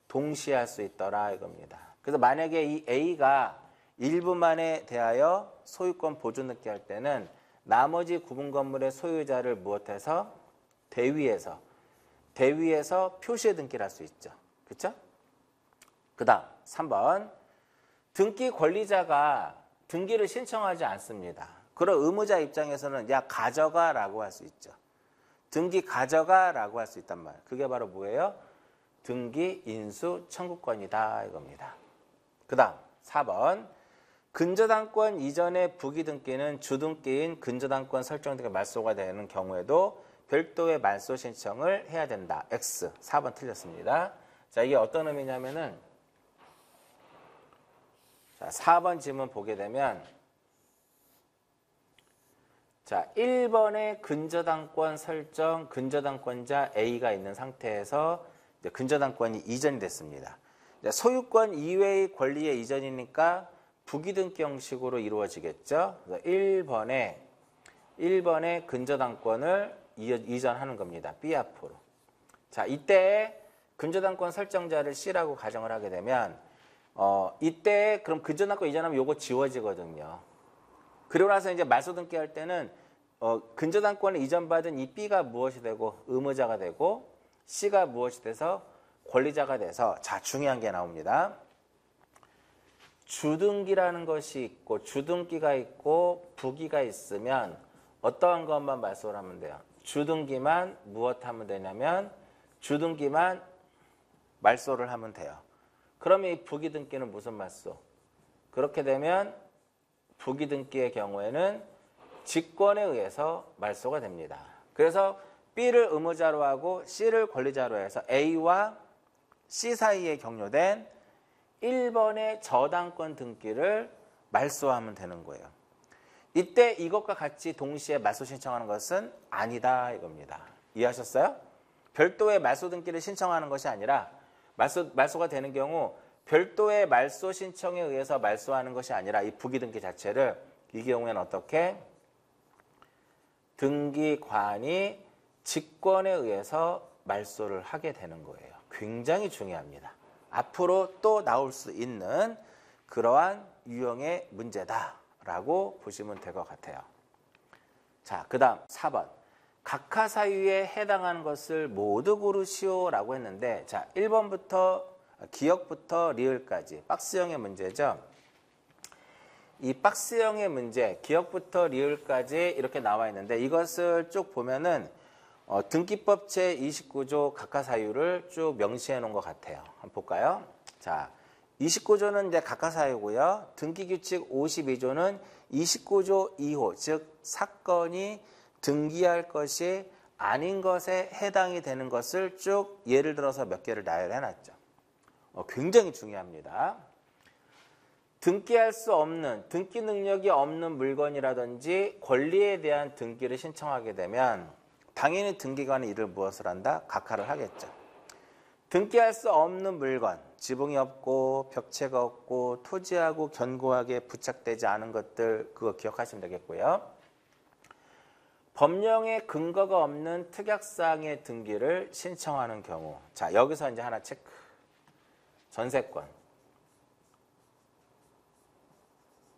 동시에 할 수 있더라 이겁니다. 그래서 만약에 이 A가 일부만에 대하여 소유권 보존 등기 할 때는 나머지 구분 건물의 소유자를 무엇해서? 대위해서 표시의 등기를 할 수 있죠. 그렇죠? 그 다음 3번. 등기 권리자가 등기를 신청하지 않습니다. 그런 의무자 입장에서는 야 가져가라고 할 수 있죠. 등기 가져가라고 할 수 있단 말이에요. 그게 바로 뭐예요? 등기 인수 청구권이다 이겁니다. 그 다음 4번. 근저당권 이전의 부기등기는 주등기인 근저당권 설정 등의 말소가 되는 경우에도 별도의 말소 신청을 해야 된다. X. 4번 틀렸습니다. 자, 이게 어떤 의미냐면은 자, 4번 지문 보게 되면 자, 1번의 근저당권 설정, 근저당권자 A가 있는 상태에서 이제 근저당권이 이전이 됐습니다. 소유권 이외의 권리의 이전이니까 부기등기 형식으로 이루어지겠죠. 그래서 1번의 근저당권을 이전하는 겁니다. B 앞으로. 자, 이때 근저당권 설정자를 C라고 가정을 하게 되면 이때 그럼 근저당권 이전하면 요거 지워지거든요. 그리고 나서 이제 말소 등기할 때는 근저당권을 이전받은 이 B가 무엇이 되고 의무자가 되고 C가 무엇이 돼서 권리자가 돼서 자, 중요한 게 나옵니다. 주등기라는 것이 있고 주등기가 있고 부기가 있으면 어떠한 것만 말소를 하면 돼요. 주등기만 무엇 하면 되냐면 주등기만 말소를 하면 돼요. 그러면 이 부기등기는 무슨 말소? 그렇게 되면 부기등기의 경우에는 직권에 의해서 말소가 됩니다. 그래서 B를 의무자로 하고 C를 권리자로 해서 A와 C 사이에 경료된 1번의 저당권 등기를 말소하면 되는 거예요. 이때 이것과 같이 동시에 말소 신청하는 것은 아니다 이겁니다. 이해하셨어요? 별도의 말소 등기를 신청하는 것이 아니라 말소가 되는 경우 별도의 말소 신청에 의해서 말소하는 것이 아니라 이 부기등기 자체를 이 경우에는 어떻게? 등기관이 직권에 의해서 말소를 하게 되는 거예요. 굉장히 중요합니다. 앞으로 또 나올 수 있는 그러한 유형의 문제다라고 보시면 될 것 같아요. 자, 그 다음 4번. 각하사유에 해당하는 것을 모두 고르시오라고 했는데, 자, 1번부터 기역부터 리을까지 박스형의 문제죠. 이 박스형의 문제, 기역부터 리을까지 이렇게 나와 있는데, 이것을 쭉 보면은 등기법 제29조 각하사유를 쭉 명시해 놓은 것 같아요. 한번 볼까요? 자, 29조는 이제 각하사유고요. 등기규칙 52조는 29조 2호, 즉 사건이 등기할 것이 아닌 것에 해당이 되는 것을 쭉 예를 들어서 몇 개를 나열해 놨죠. 굉장히 중요합니다. 등기할 수 없는, 등기 능력이 없는 물건이라든지 권리에 대한 등기를 신청하게 되면 당연히 등기관이 이를 무엇을 한다? 각하를 하겠죠. 등기할 수 없는 물건, 지붕이 없고 벽체가 없고 토지하고 견고하게 부착되지 않은 것들, 그거 기억하시면 되겠고요. 법령의 근거가 없는 특약사항의 등기를 신청하는 경우. 자, 여기서 이제 하나 체크. 전세권.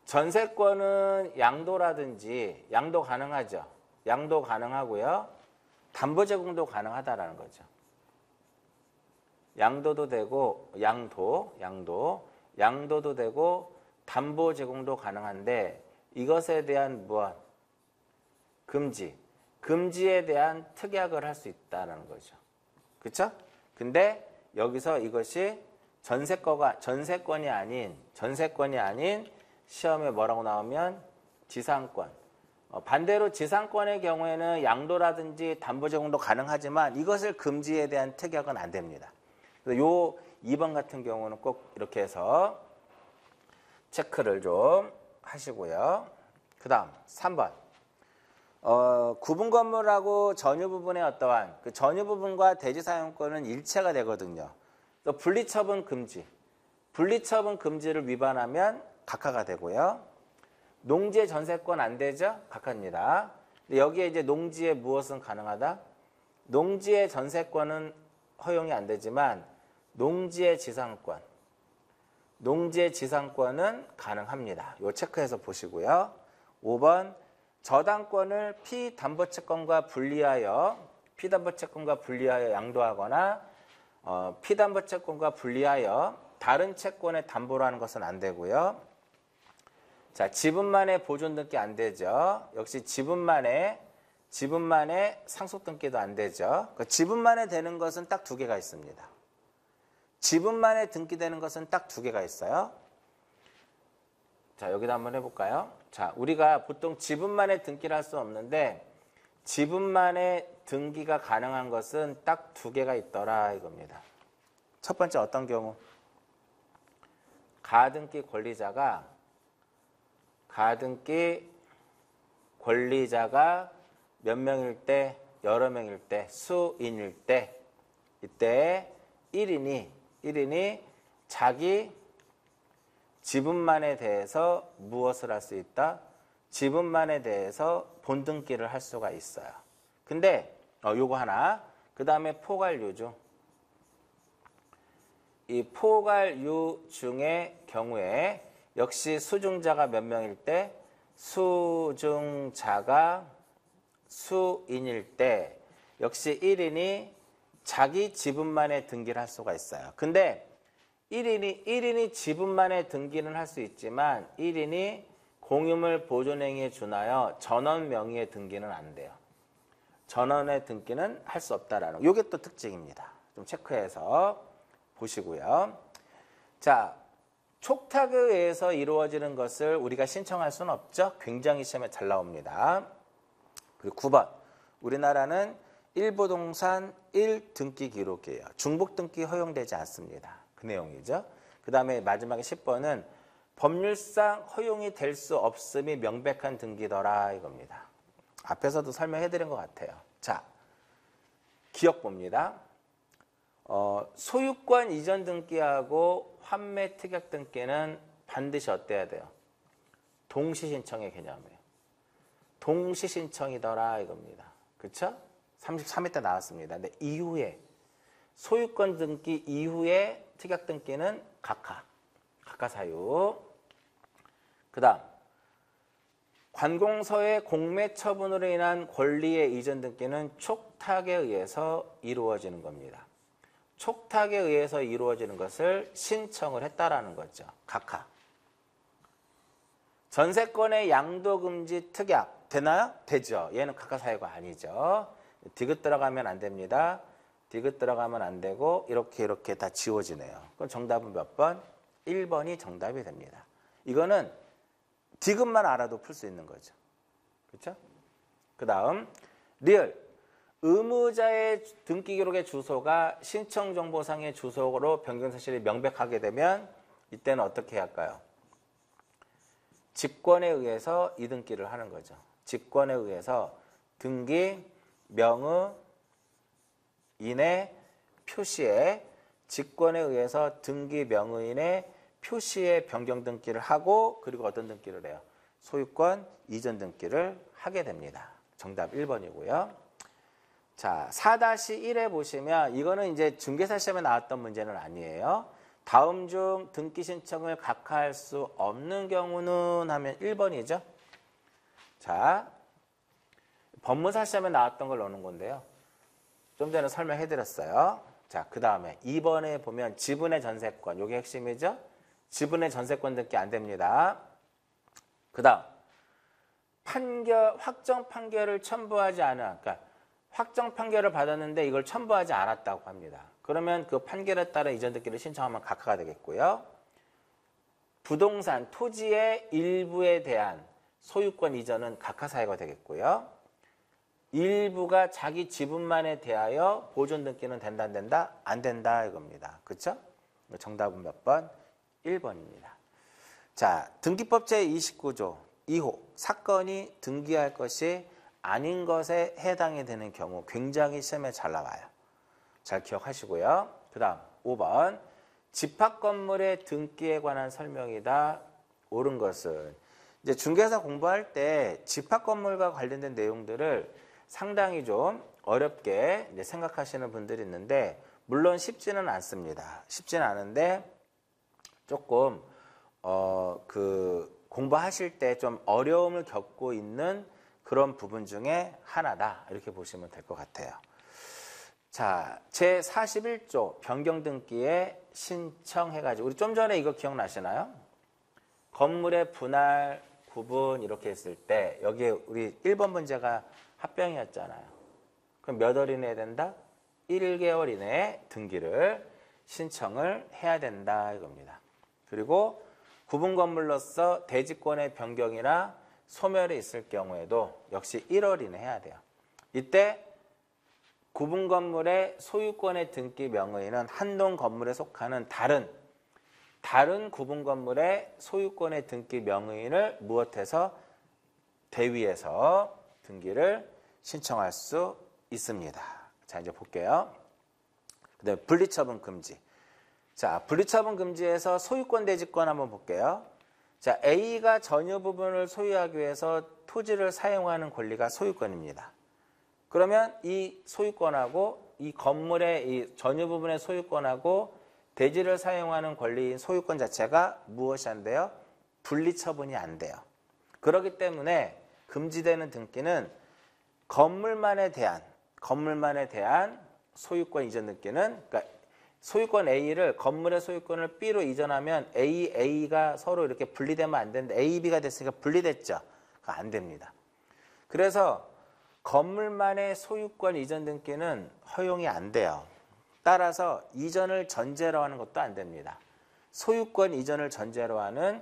전세권은 양도라든지, 양도 가능하죠. 양도 가능하고요. 담보 제공도 가능하다라는 거죠. 양도도 되고, 양도도 되고, 담보 제공도 가능한데, 이것에 대한 무엇? 금지에 대한 특약을 할 수 있다는 거죠. 그렇죠? 근데 여기서 이것이 전세권이 아닌 시험에 뭐라고 나오면 지상권. 반대로 지상권의 경우에는 양도라든지 담보 제공도 가능하지만 이것을 금지에 대한 특약은 안 됩니다. 그래서 요 2번 같은 경우는 꼭 이렇게 해서 체크를 좀 하시고요. 그 다음 3번. 구분 건물하고 전유 부분의 어떠한 그 전유 부분과 대지 사용권은 일체가 되거든요. 또 분리처분 금지. 분리처분 금지를 위반하면 각하가 되고요. 농지의 전세권 안 되죠? 각하입니다. 근데 여기에 이제 농지의 무엇은 가능하다? 농지의 전세권은 허용이 안 되지만 농지의 지상권은 가능합니다. 요 체크해서 보시고요. 5번. 저당권을 피담보채권과 분리하여 양도하거나 피담보채권과 분리하여 다른 채권의 담보로 하는 것은 안 되고요. 자, 지분만의 보존 등기 안 되죠. 역시 지분만의 상속 등기도 안 되죠. 그러니까 지분만에 되는 것은 딱 두 개가 있습니다. 지분만에 등기되는 것은 딱 두 개가 있어요. 자, 여기다 한번 해볼까요? 자, 우리가 보통 지분만에 등기를 할 수 없는데 지분만에 등기가 가능한 것은 딱 두 개가 있더라 이겁니다. 첫 번째 어떤 경우? 가등기 권리자가 몇 명일 때, 여러 명일 때, 수인일 때, 이때 1인이 자기 지분만에 대해서 무엇을 할 수 있다? 지분만에 대해서 본등기를 할 수가 있어요. 근데 요거 하나. 그 다음에 포괄유죠. 이 포괄유 중의 경우에 역시 수중자가 몇 명일 때? 수중자가 수인일 때 역시 1인이 자기 지분만에 등기를 할 수가 있어요. 근데 1인이 지분만에 등기는 할 수 있지만 1인이 공유물 보존행위에 준하여 전원 명의의 등기는 안 돼요. 전원의 등기는 할 수 없다라는 거. 이게 또 특징입니다. 좀 체크해서 보시고요. 자, 촉탁에 의해서 이루어지는 것을 우리가 신청할 수는 없죠. 굉장히 시험에 잘 나옵니다. 그리고 9번. 우리나라는 1부동산 1등기 기록이에요. 중복등기 허용되지 않습니다. 그 내용이죠. 그 다음에 마지막에 10번은 법률상 허용이 될 수 없음이 명백한 등기더라 이겁니다. 앞에서도 설명해드린 것 같아요. 자, 기억 봅니다. 소유권 이전 등기하고 환매 특약 등기는 반드시 어때야 돼요? 동시 신청의 개념이에요. 동시 신청이더라 이겁니다. 그렇죠? 33회 때 나왔습니다. 근데 이후에 소유권 등기 이후에 특약 등기는 각하 사유. 그다음 관공서의 공매 처분으로 인한 권리의 이전 등기는 촉탁에 의해서 이루어지는 겁니다. 촉탁에 의해서 이루어지는 것을 신청을 했다라는 거죠. 각하. 전세권의 양도금지 특약 되나요? 되죠. 얘는 각하 사유가 아니죠. 디귿 들어가면 안 됩니다. 디귿 들어가면 안 되고 이렇게 다 지워지네요. 그럼 정답은 몇 번? 1번이 정답이 됩니다. 이거는 디귿만 알아도 풀 수 있는 거죠. 그렇죠? 그 다음 리을. 의무자의 등기 기록의 주소가 신청정보상의 주소로 변경 사실이 명백하게 되면 이때는 어떻게 할까요? 직권에 의해서 이등기를 하는 거죠. 직권에 의해서 등기 명의인의 표시에 직권에 의해서 등기 명의인의 표시에 변경 등기를 하고 그리고 어떤 등기를 해요? 소유권 이전 등기를 하게 됩니다. 정답 1번이고요. 자, 4-1에 보시면 이거는 이제 중개사 시험에 나왔던 문제는 아니에요. 다음 중 등기 신청을 각하할 수 없는 경우는 하면 1번이죠. 자, 법무사 시험에 나왔던 걸 넣는 건데요. 좀 전에 설명해 드렸어요. 자, 그 다음에 2번에 보면 지분의 전세권, 이게 핵심이죠. 지분의 전세권 등기 안 됩니다. 그 다음 확정 판결을 첨부하지 않은, 그러니까 확정 판결을 받았는데 이걸 첨부하지 않았다고 합니다. 그러면 그 판결에 따라 이전 등기를 신청하면 각하가 되겠고요. 부동산, 토지의 일부에 대한 소유권 이전은 각하 사유가 되겠고요. 일부가 자기 지분만에 대하여 보존 등기는 된다 안 된다? 안 된다 이겁니다. 그렇죠? 정답은 몇 번? 1번입니다. 자, 등기법 제29조 2호 사건이 등기할 것이 아닌 것에 해당이 되는 경우 굉장히 시험에 잘 나와요. 잘 기억하시고요. 그 다음 5번 집합건물의 등기에 관한 설명이다. 옳은 것은 이제 중개사 공부할 때 집합건물과 관련된 내용들을 상당히 좀 어렵게 이제 생각하시는 분들이 있는데 물론 쉽지는 않습니다. 쉽지는 않은데 조금 공부하실 때 좀 어려움을 겪고 있는 그런 부분 중에 하나다. 이렇게 보시면 될 것 같아요. 자, 제41조 변경 등기에 신청해가지고 우리 좀 전에 이거 기억나시나요? 건물의 분할, 구분 이렇게 했을 때 여기에 우리 1번 문제가 합병이었잖아요. 그럼 몇 월 이내에 된다? 1개월 이내에 등기를 신청을 해야 된다 이겁니다. 그리고 구분 건물로서 대지권의 변경이나 소멸이 있을 경우에도 역시 1월 이내 해야 돼요. 이때 구분 건물의 소유권의 등기 명의는 한동 건물에 속하는 다른 구분 건물의 소유권의 등기 명의인을 무엇해서 대위해서 등기를 신청할 수 있습니다. 자, 이제 볼게요. 그다음에 분리처분 금지. 자, 분리처분 금지에서 소유권 대지권 한번 볼게요. 자, A가 전유 부분을 소유하기 위해서 토지를 사용하는 권리가 소유권입니다. 그러면 이 소유권하고 이 건물의 이 전유 부분의 소유권하고 대지를 사용하는 권리인 소유권 자체가 무엇이 안 돼요? 분리처분이 안 돼요. 그렇기 때문에 금지되는 등기는 건물만에 대한 소유권 이전 등기는, 그러니까 소유권 A를 건물의 소유권을 B로 이전하면 A가 서로 이렇게 분리되면 안 되는데 A, B가 됐으니까 분리됐죠. 그거 안 됩니다. 그래서 건물만의 소유권 이전 등기는 허용이 안 돼요. 따라서 이전을 전제로 하는 것도 안 됩니다. 소유권 이전을 전제로 하는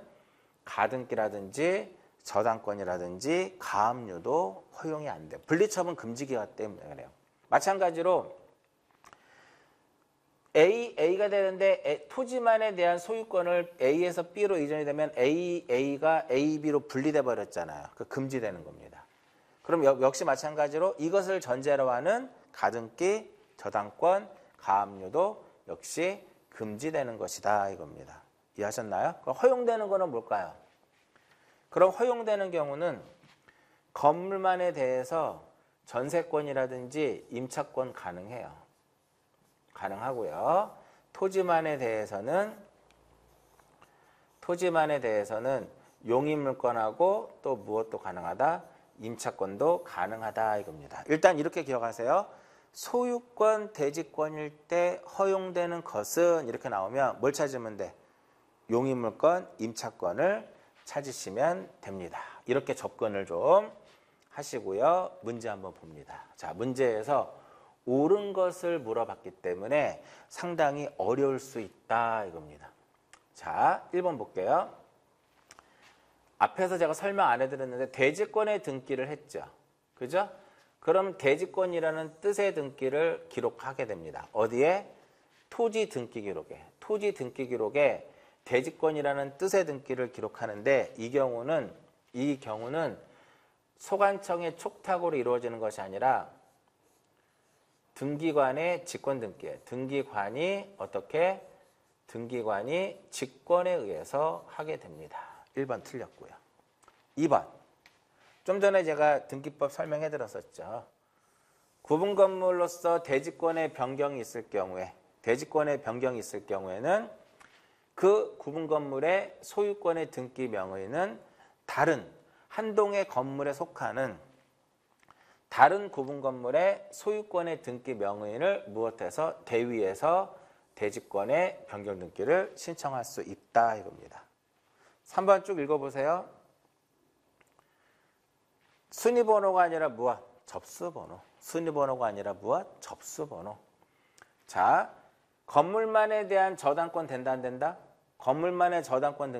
가등기라든지 저당권이라든지 가압류도 허용이 안 돼요. 분리처분 금지기가 때문에 그래요. 마찬가지로 A가 되는데 토지만에 대한 소유권을 A에서 B로 이전이 되면 A가 A, B로 분리돼 버렸잖아요. 그 금지되는 겁니다. 그럼 역시 마찬가지로 이것을 전제로 하는 가등기, 저당권, 가압류도 역시 금지되는 것이다 이겁니다. 이해하셨나요? 그럼 허용되는 거는 뭘까요? 그럼 허용되는 경우는 건물만에 대해서 전세권이라든지 임차권 가능해요. 가능하고요. 토지만에 대해서는 용익물권하고 또 무엇도 가능하다? 임차권도 가능하다 이겁니다. 일단 이렇게 기억하세요. 소유권, 대지권일 때 허용되는 것은 이렇게 나오면 뭘 찾으면 돼? 용익물권, 임차권을 찾으시면 됩니다. 이렇게 접근을 좀 하시고요. 문제 한번 봅니다. 자, 문제에서 옳은 것을 물어봤기 때문에 상당히 어려울 수 있다 이겁니다. 자, 1번 볼게요. 앞에서 제가 설명 안 해드렸는데 대지권의 등기를 했죠. 그죠? 그럼 대지권이라는 뜻의 등기를 기록하게 됩니다. 어디에? 토지 등기 기록에. 토지 등기 기록에 대지권이라는 뜻의 등기를 기록하는데 이 경우는 소관청의 촉탁으로 이루어지는 것이 아니라 등기관의 직권 등기에 등기관이 직권에 의해서 하게 됩니다. 1번 틀렸고요. 2번. 좀 전에 제가 등기법 설명해 드렸었죠. 구분 건물로서 대지권의 변경이 있을 경우에는 그 구분 건물의 소유권의 등기 명의는 다른 한 동의 건물에 속하는 다른 구분 건물의 소유권의 등기 명의를 무엇해서 대위에서 대지권의 변경 등기를 신청할 수 있다 이겁니다. 3번 쭉 읽어보세요. 순위번호가 아니라 무엇? 접수번호. 순위번호가 아니라 무엇? 접수번호. 자, 건물만에 대한 저당권 된다 안 된다? 건물만의 저당권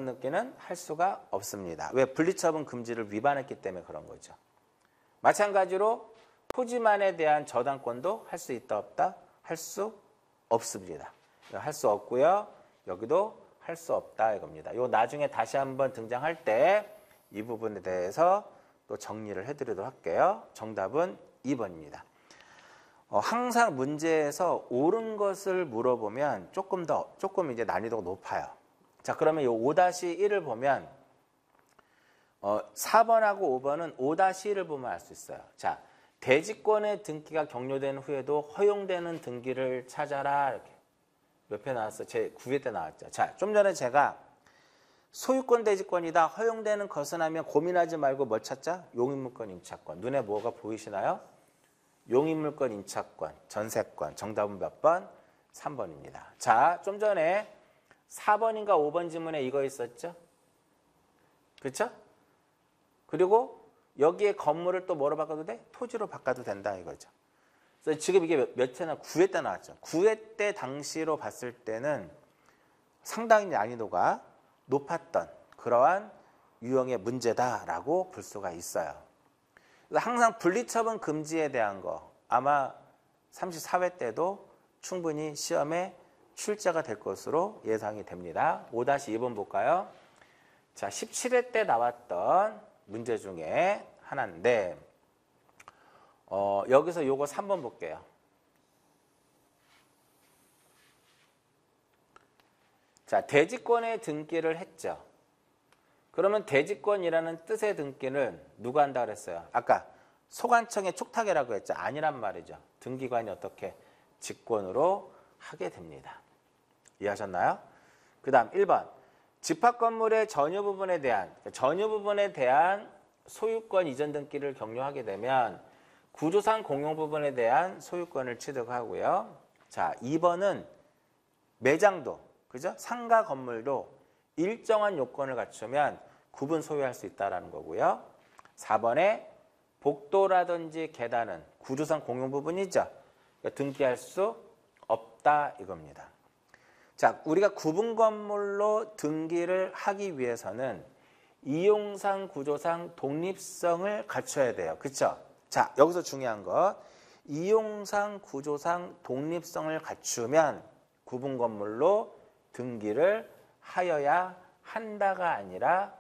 등기는 할 수가 없습니다. 왜? 분리처분 금지를 위반했기 때문에 그런 거죠. 마찬가지로 토지만에 대한 저당권도 할 수 있다 없다? 할 수 없습니다. 할 수 없고요. 여기도 할 수 없다 이겁니다. 요 나중에 다시 한번 등장할 때 이 부분에 대해서 또 정리를 해드리도록 할게요. 정답은 2번입니다. 항상 문제에서 옳은 것을 물어보면 조금 이제 난이도가 높아요. 자, 그러면 요 5-1을 보면 4번하고 5번은 5-1을 보면 알 수 있어요. 자, 대지권의 등기가 격려된 후에도 허용되는 등기를 찾아라 이렇게 몇 회 나왔어요? 제 9회 때 나왔죠. 자, 좀 전에 제가 소유권 대지권이다 허용되는 것은 하면 고민하지 말고 뭘 찾자? 용익물권 임차권. 눈에 뭐가 보이시나요? 용익물권 임차권, 전세권. 정답은 몇 번? 3번입니다. 자, 좀 전에 4번인가 5번 지문에 이거 있었죠? 그렇죠? 그리고 여기에 건물을 또 뭐로 바꿔도 돼? 토지로 바꿔도 된다 이거죠. 그래서 지금 이게 몇 회나 9회 때 나왔죠. 9회 때 당시로 봤을 때는 상당히 난이도가 높았던 그러한 유형의 문제다라고 볼 수가 있어요. 그래서 항상 분리처분 금지에 대한 거 아마 34회 때도 충분히 시험에 출제가 될 것으로 예상이 됩니다. 5-2번 볼까요? 자, 17회 때 나왔던 문제 중에 하나인데 여기서 요거 3번 볼게요. 자, 대지권의 등기를 했죠. 그러면 대지권이라는 뜻의 등기를 누가 한다 그랬어요? 아까 소관청의 촉탁이라고 했죠. 아니란 말이죠. 등기관이 어떻게 직권으로 하게 됩니다. 이해하셨나요? 그 다음 1번. 집합건물의 전유 부분에 대한 소유권 이전 등기를 격려하게 되면 구조상 공용 부분에 대한 소유권을 취득하고요. 자, 2번은 매장도, 그죠? 상가 건물도 일정한 요건을 갖추면 구분 소유할 수 있다는 거고요. 4번에 복도라든지 계단은 구조상 공용 부분이죠. 그러니까 등기할 수 없다 이겁니다. 자, 우리가 구분 건물로 등기를 하기 위해서는 이용상 구조상 독립성을 갖춰야 돼요. 그렇죠? 자, 여기서 중요한 거. 이용상 구조상 독립성을 갖추면 구분 건물로 등기를 하여야 한다가 아니라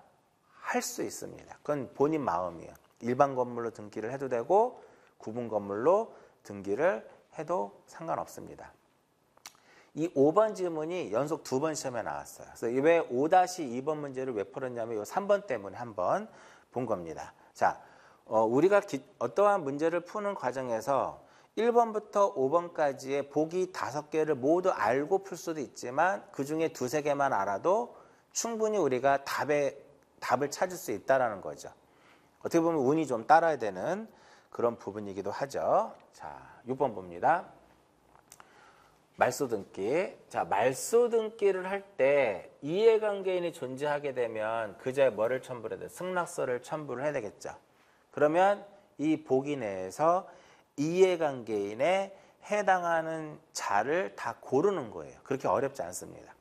할 수 있습니다. 그건 본인 마음이에요. 일반 건물로 등기를 해도 되고 구분 건물로 등기를 해도 상관없습니다. 이 5번 지문이 연속 2번 시험에 나왔어요. 그래서 왜 5-2번 문제를 왜 풀었냐면 이 3번 때문에 한번 본 겁니다. 자, 우리가 어떠한 문제를 푸는 과정에서 1번부터 5번까지의 보기 5개를 모두 알고 풀 수도 있지만 그중에 2-3개만 알아도 충분히 우리가 답을 찾을 수 있다는 거죠. 어떻게 보면 운이 좀 따라야 되는 그런 부분이기도 하죠. 자, 6번 봅니다. 말소등기. 자, 말소등기를 할 때 이해관계인이 존재하게 되면 그자에 뭐를 첨부를 해야 돼? 승낙서를 첨부를 해야 되겠죠. 그러면 이 보기 내에서 이해관계인에 해당하는 자를 다 고르는 거예요. 그렇게 어렵지 않습니다.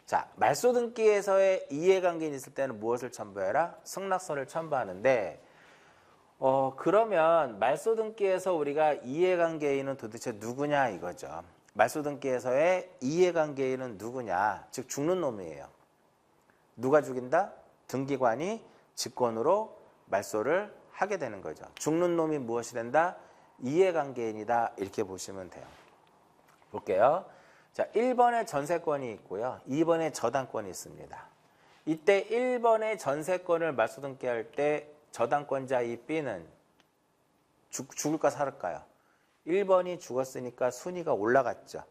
자, 말소등기에서의 이해관계인이 있을 때는 무엇을 첨부해라? 승낙서를 첨부하는데 그러면 말소등기에서 우리가 이해관계인은 도대체 누구냐 이거죠. 말소등기에서의 이해관계인은 누구냐? 즉 죽는 놈이에요. 누가 죽인다? 등기관이 직권으로 말소를 하게 되는 거죠. 죽는 놈이 무엇이 된다? 이해관계인이다. 이렇게 보시면 돼요. 볼게요. 자, 1번에 전세권이 있고요. 2번에 저당권이 있습니다. 이때 1번에 전세권을 말소등기할 때 저당권자 이 B는 죽을까 살을까요? 1번이 죽었으니까 순위가 올라갔죠.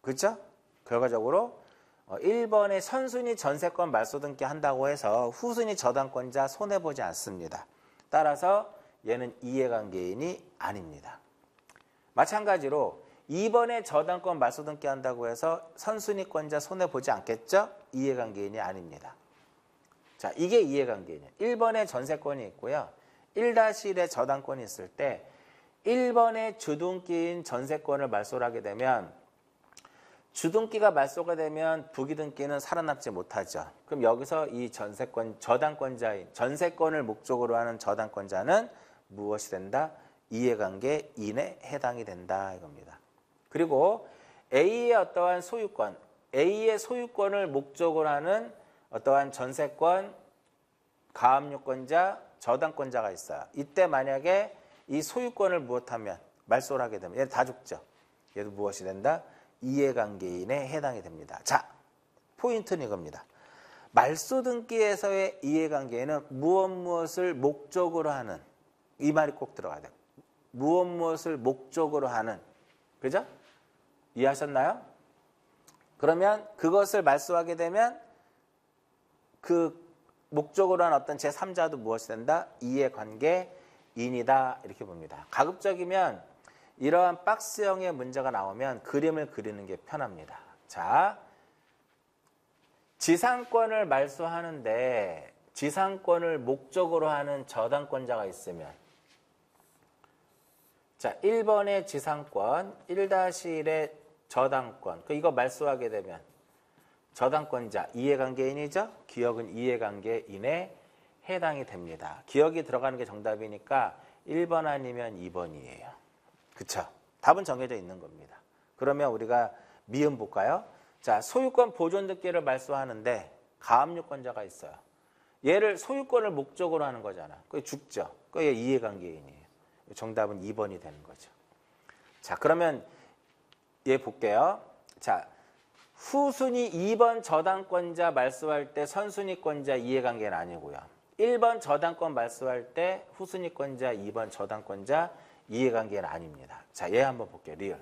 그렇죠? 결과적으로 1번에 선순위 전세권 말소등기 한다고 해서 후순위 저당권자 손해보지 않습니다. 따라서 얘는 이해관계인이 아닙니다. 마찬가지로 2번에 저당권 말소등기 한다고 해서 선순위권자 손해보지 않겠죠? 이해관계인이 아닙니다. 자, 이게 이해관계인이에요. 1번에 전세권이 있고요. 1-1에 저당권이 있을 때 1번에 주등기인 전세권을 말소를 하게 되면 주등기가 말소가 되면 부기등기는 살아남지 못하죠. 그럼 여기서 이 전세권, 저당권자인 전세권을 목적으로 하는 저당권자는 무엇이 된다? 이해관계인에 해당이 된다 이겁니다. 그리고 A의 어떠한 소유권, A의 소유권을 목적으로 하는 어떠한 전세권, 가압류권자, 저당권자가 있어요. 이때 만약에 이 소유권을 무엇하면 말소를 하게 되면 얘는 다 죽죠. 얘도 무엇이 된다? 이해관계인에 해당이 됩니다. 자, 포인트는 이겁니다. 말소등기에서의 이해관계인은 무엇을 목적으로 하는, 이 말이 꼭 들어가야 돼요. 무엇을 목적으로 하는, 그죠? 이해하셨나요? 그러면 그것을 말소하게 되면 그 목적으로 한 어떤 제3자도 무엇이 된다? 이해관계인이다 이렇게 봅니다. 가급적이면 이러한 박스형의 문제가 나오면 그림을 그리는 게 편합니다. 자, 지상권을 말소하는데 지상권을 목적으로 하는 저당권자가 있으면 자, 1번의 지상권, 1-1의 저당권, 이거 말소하게 되면 저당권자, 이해관계인이죠? 기억은 이해관계인에 해당이 됩니다. 기억이 들어가는 게 정답이니까 1번 아니면 2번이에요. 그쵸? 답은 정해져 있는 겁니다. 그러면 우리가 미음 볼까요? 자, 소유권 보존등기를 말소하는데 가압류권자가 있어요. 얘를 소유권을 목적으로 하는 거잖아. 그게 죽죠. 그게 이해관계인이에요. 정답은 2번이 되는 거죠. 자, 그러면 얘 볼게요. 자, 후순위 2번 저당권자 말소할 때 선순위권자 이해관계는 아니고요. 1번 저당권 말소할 때 후순위권자 2번 저당권자 이해관계는 아닙니다. 자, 얘 한번 볼게요. 리을.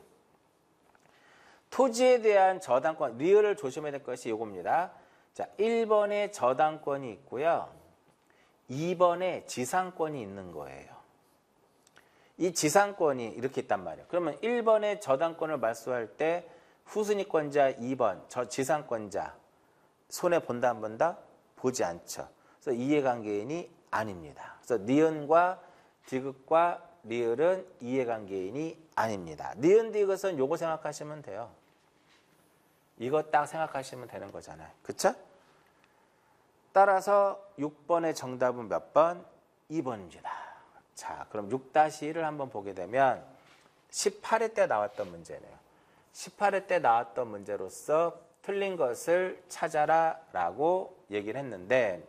토지에 대한 저당권, 리을을 조심해야 될 것이 이겁니다. 자, 1번에 저당권이 있고요. 2번에 지상권이 있는 거예요. 이 지상권이 이렇게 있단 말이에요. 그러면 1번에 저당권을 말소할 때 후순위권자 2번, 저 지상권자 손해본다 안 본다? 보지 않죠. 그래서 이해관계인이 아닙니다. 그래서 니은과 디귿과 리을은 이해관계인이 아닙니다. 니은 디귿은 요거 생각하시면 돼요. 이거 딱 생각하시면 되는 거잖아요. 그쵸? 따라서 6번의 정답은 몇 번? 2번입니다. 자, 그럼 6-1을 한번 보게 되면 18회 때 나왔던 문제네요. 18회 때 나왔던 문제로서 틀린 것을 찾아라 라고 얘기를 했는데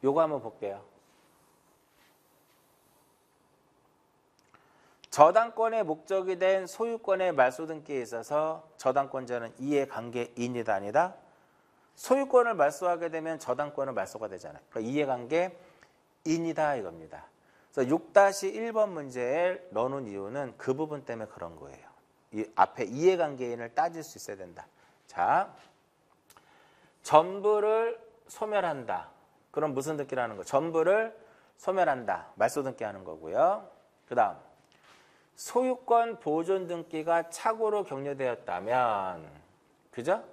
요거 한번 볼게요. 저당권의 목적이 된 소유권의 말소등기에 있어서 저당권자는 이해관계인이다 아니다? 소유권을 말소하게 되면 저당권은 말소가 되잖아요. 그러니까 이해관계 인이다 이겁니다. 그래서 6-1번 문제에 넣어놓은 이유는 그 부분 때문에 그런 거예요. 이 앞에 이해관계인을 따질 수 있어야 된다. 자, 전부를 소멸한다. 그럼 무슨 등기라는 거? 전부를 소멸한다. 말소 등기하는 거고요. 그 다음 소유권 보존 등기가 착오로 격려되었다면, 그죠?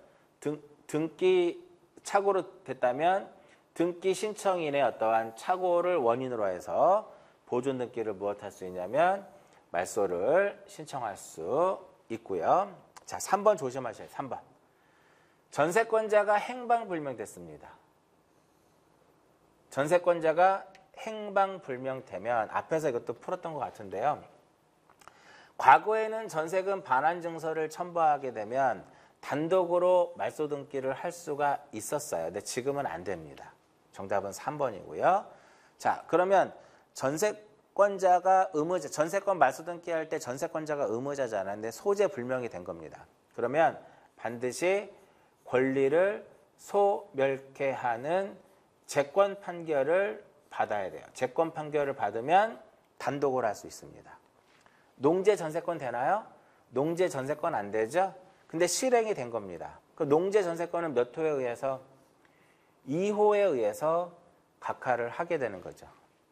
등기 착오로 됐다면 등기 신청인의 어떠한 착오를 원인으로 해서 보존 등기를 무엇할 수 있냐면 말소를 신청할 수 있고요. 자, 3번 조심하셔야 돼요. 3번. 전세권자가 행방불명됐습니다. 전세권자가 행방불명되면 앞에서 이것도 풀었던 것 같은데요. 과거에는 전세금 반환 증서를 첨부하게 되면 단독으로 말소 등기를 할 수가 있었어요. 근데 지금은 안 됩니다. 정답은 3번이고요. 자, 그러면 전세권자가 의무자, 전세권 말소 등기할 때 전세권자가 의무자잖아요. 근데 소재 불명이 된 겁니다. 그러면 반드시 권리를 소멸케 하는 재권 판결을 받아야 돼요. 재권 판결을 받으면 단독으로 할 수 있습니다. 농재 전세권 되나요? 농재 전세권 안 되죠? 근데 실행이 된 겁니다. 그 농재 전세권은 몇 호에 의해서? 2호에 의해서 각하를 하게 되는 거죠.